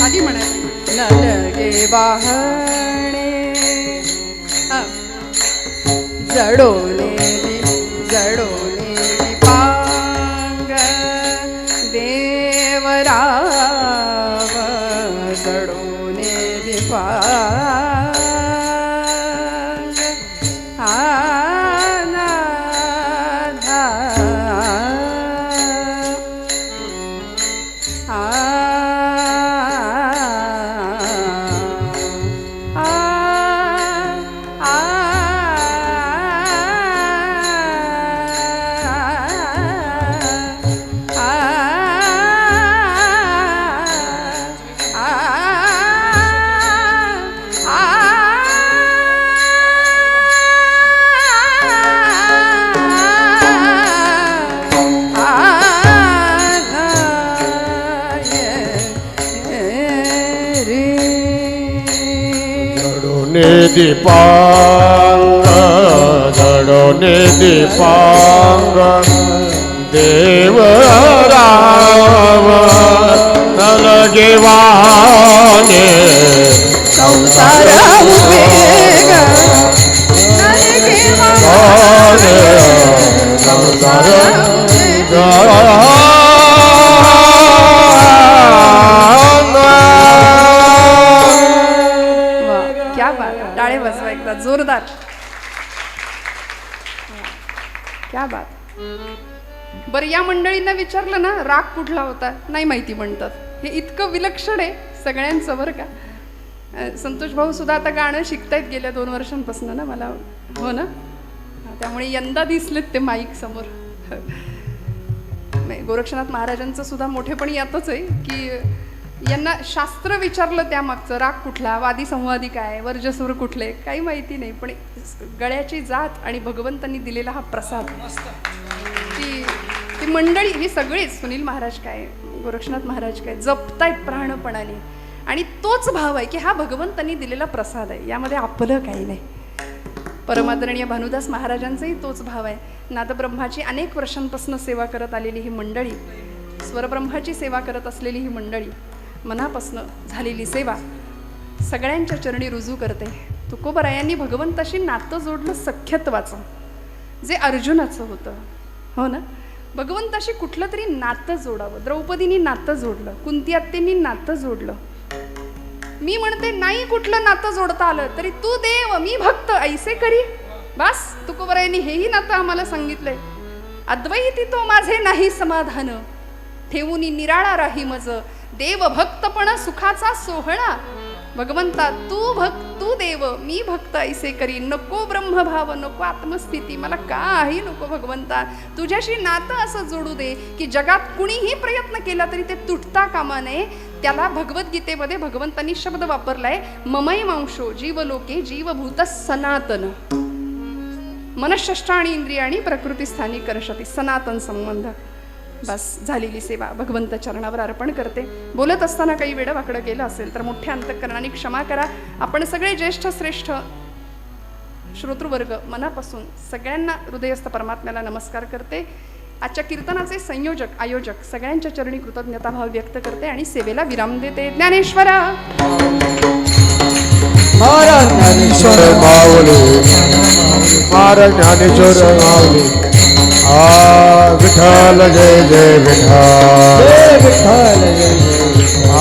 आधी म्हणायचं न लगे वाहणे जडोले जडोले दीपांग देवराव जडोले दीपांग अनाधा दीपांग जडोने दीपांग देव राम न लगे वाने संसार उद्वेग नलगे वाने संसार वाह, क्या बात आहे. टाळे वाजवा एकदा जोरदार. क्या बात. बरं, या मंडळींना विचारलं ना राग कुठला होता, नाही माहिती म्हणतात. हे इतकं विलक्षण आहे सगळ्यांचं बरं का. संतोष भाऊ सुद्धा आता गाणं शिकतायत गेल्या 2 वर्षांपासून ना मला. हो ना, त्यामुळे यंदा दिसलेत ते माईक समोर. गोरक्षनाथ महाराजांचं सुद्धा मोठेपण यातच आहे की यांना शास्त्र विचारलं त्यामागचं राग कुठला, वादी संवादी काय, वर्जस्वर कुठले, काही माहिती नाही, पण गळ्याची जात आणि भगवंतांनी दिलेला हा प्रसाद, ती मंडळी ही सगळीच, सुनील महाराज काय, गोरक्षनाथ महाराज काय, जपतायत प्राणपणाने. आणि तोच भाव आहे की हा भगवंतांनी दिलेला प्रसाद आहे, यामध्ये आपलं काही नाही. परमादरणीय भानुदास महाराजांचाही तोच भाव आहे. नादब्रह्माची अनेक वर्षांपासून सेवा करत आलेली ही मंडळी, स्वरब्रह्माची सेवा करत असलेली ही मंडळी, मनापासून झालेली सेवा सगळ्यांच्या चरणी रुजू करते. तुकोबरायांनी भगवंताशी नातं जोडलं सख्यत्वाचं, जे अर्जुनाचं होतं. हो ना, भगवंताशी कुठलं तरी नातं जोडावं. द्रौपदीनी नातं जोडलं, कुंती आत्यांनी नातं जोडलं. मी म्हणते नाही कुठलं नातं जोडता आलं तरी तू देव मी भक्त ऐसे करी. बस, तुकोबरायांनी हेही नातं आम्हाला सांगितलंय. अद्वैती तो माझे नाही समाधान, ठेवूनी निराळा राही मज, देव भक्तपण सुखाचा सोहळा. भगवंता तू देव मी भक्त ऐसे करी. नको ब्रह्मभाव, नको आत्मस्थिती, मला काही नको भगवंता. तुझ्याशी नातं असं जोडू दे की जगात कुणीही प्रयत्न केला तरी ते तुटता कामा नये. त्याला भगवद्गीतेमध्ये भगवंतांनी शब्द वापरलाय, ममैवांशो जीवलोके जीवभूत सनातन. मनःषष्ठाणी इंद्रियाणी प्रकृतीस्थानी करशती. सनातन संबंध. बस, झालेली सेवा भगवंत चरणावर अर्पण करते. बोलत असताना काही वेळ वाकडं गेलं असेल तर मोठ्या अंतःकरणाने क्षमा करा. आपण सगळे ज्येष्ठ श्रेष्ठ श्रोतृवर्ग मनापासून सगळ्यांना हृदयस्थ परमात्म्याला नमस्कार करते. आजच्या कीर्तनाचे संयोजक आयोजक सगळ्यांच्या चरणी कृतज्ञताभाव व्यक्त करते आणि सेवेला विराम देते. ज्ञानेश्वरा महाराज ज्ञानेश्वर माऊली, महाराज ज्ञानेश्वर माऊली. विठ्ठल जय जय विठ्ठल, जय विठ्ठल जय जय.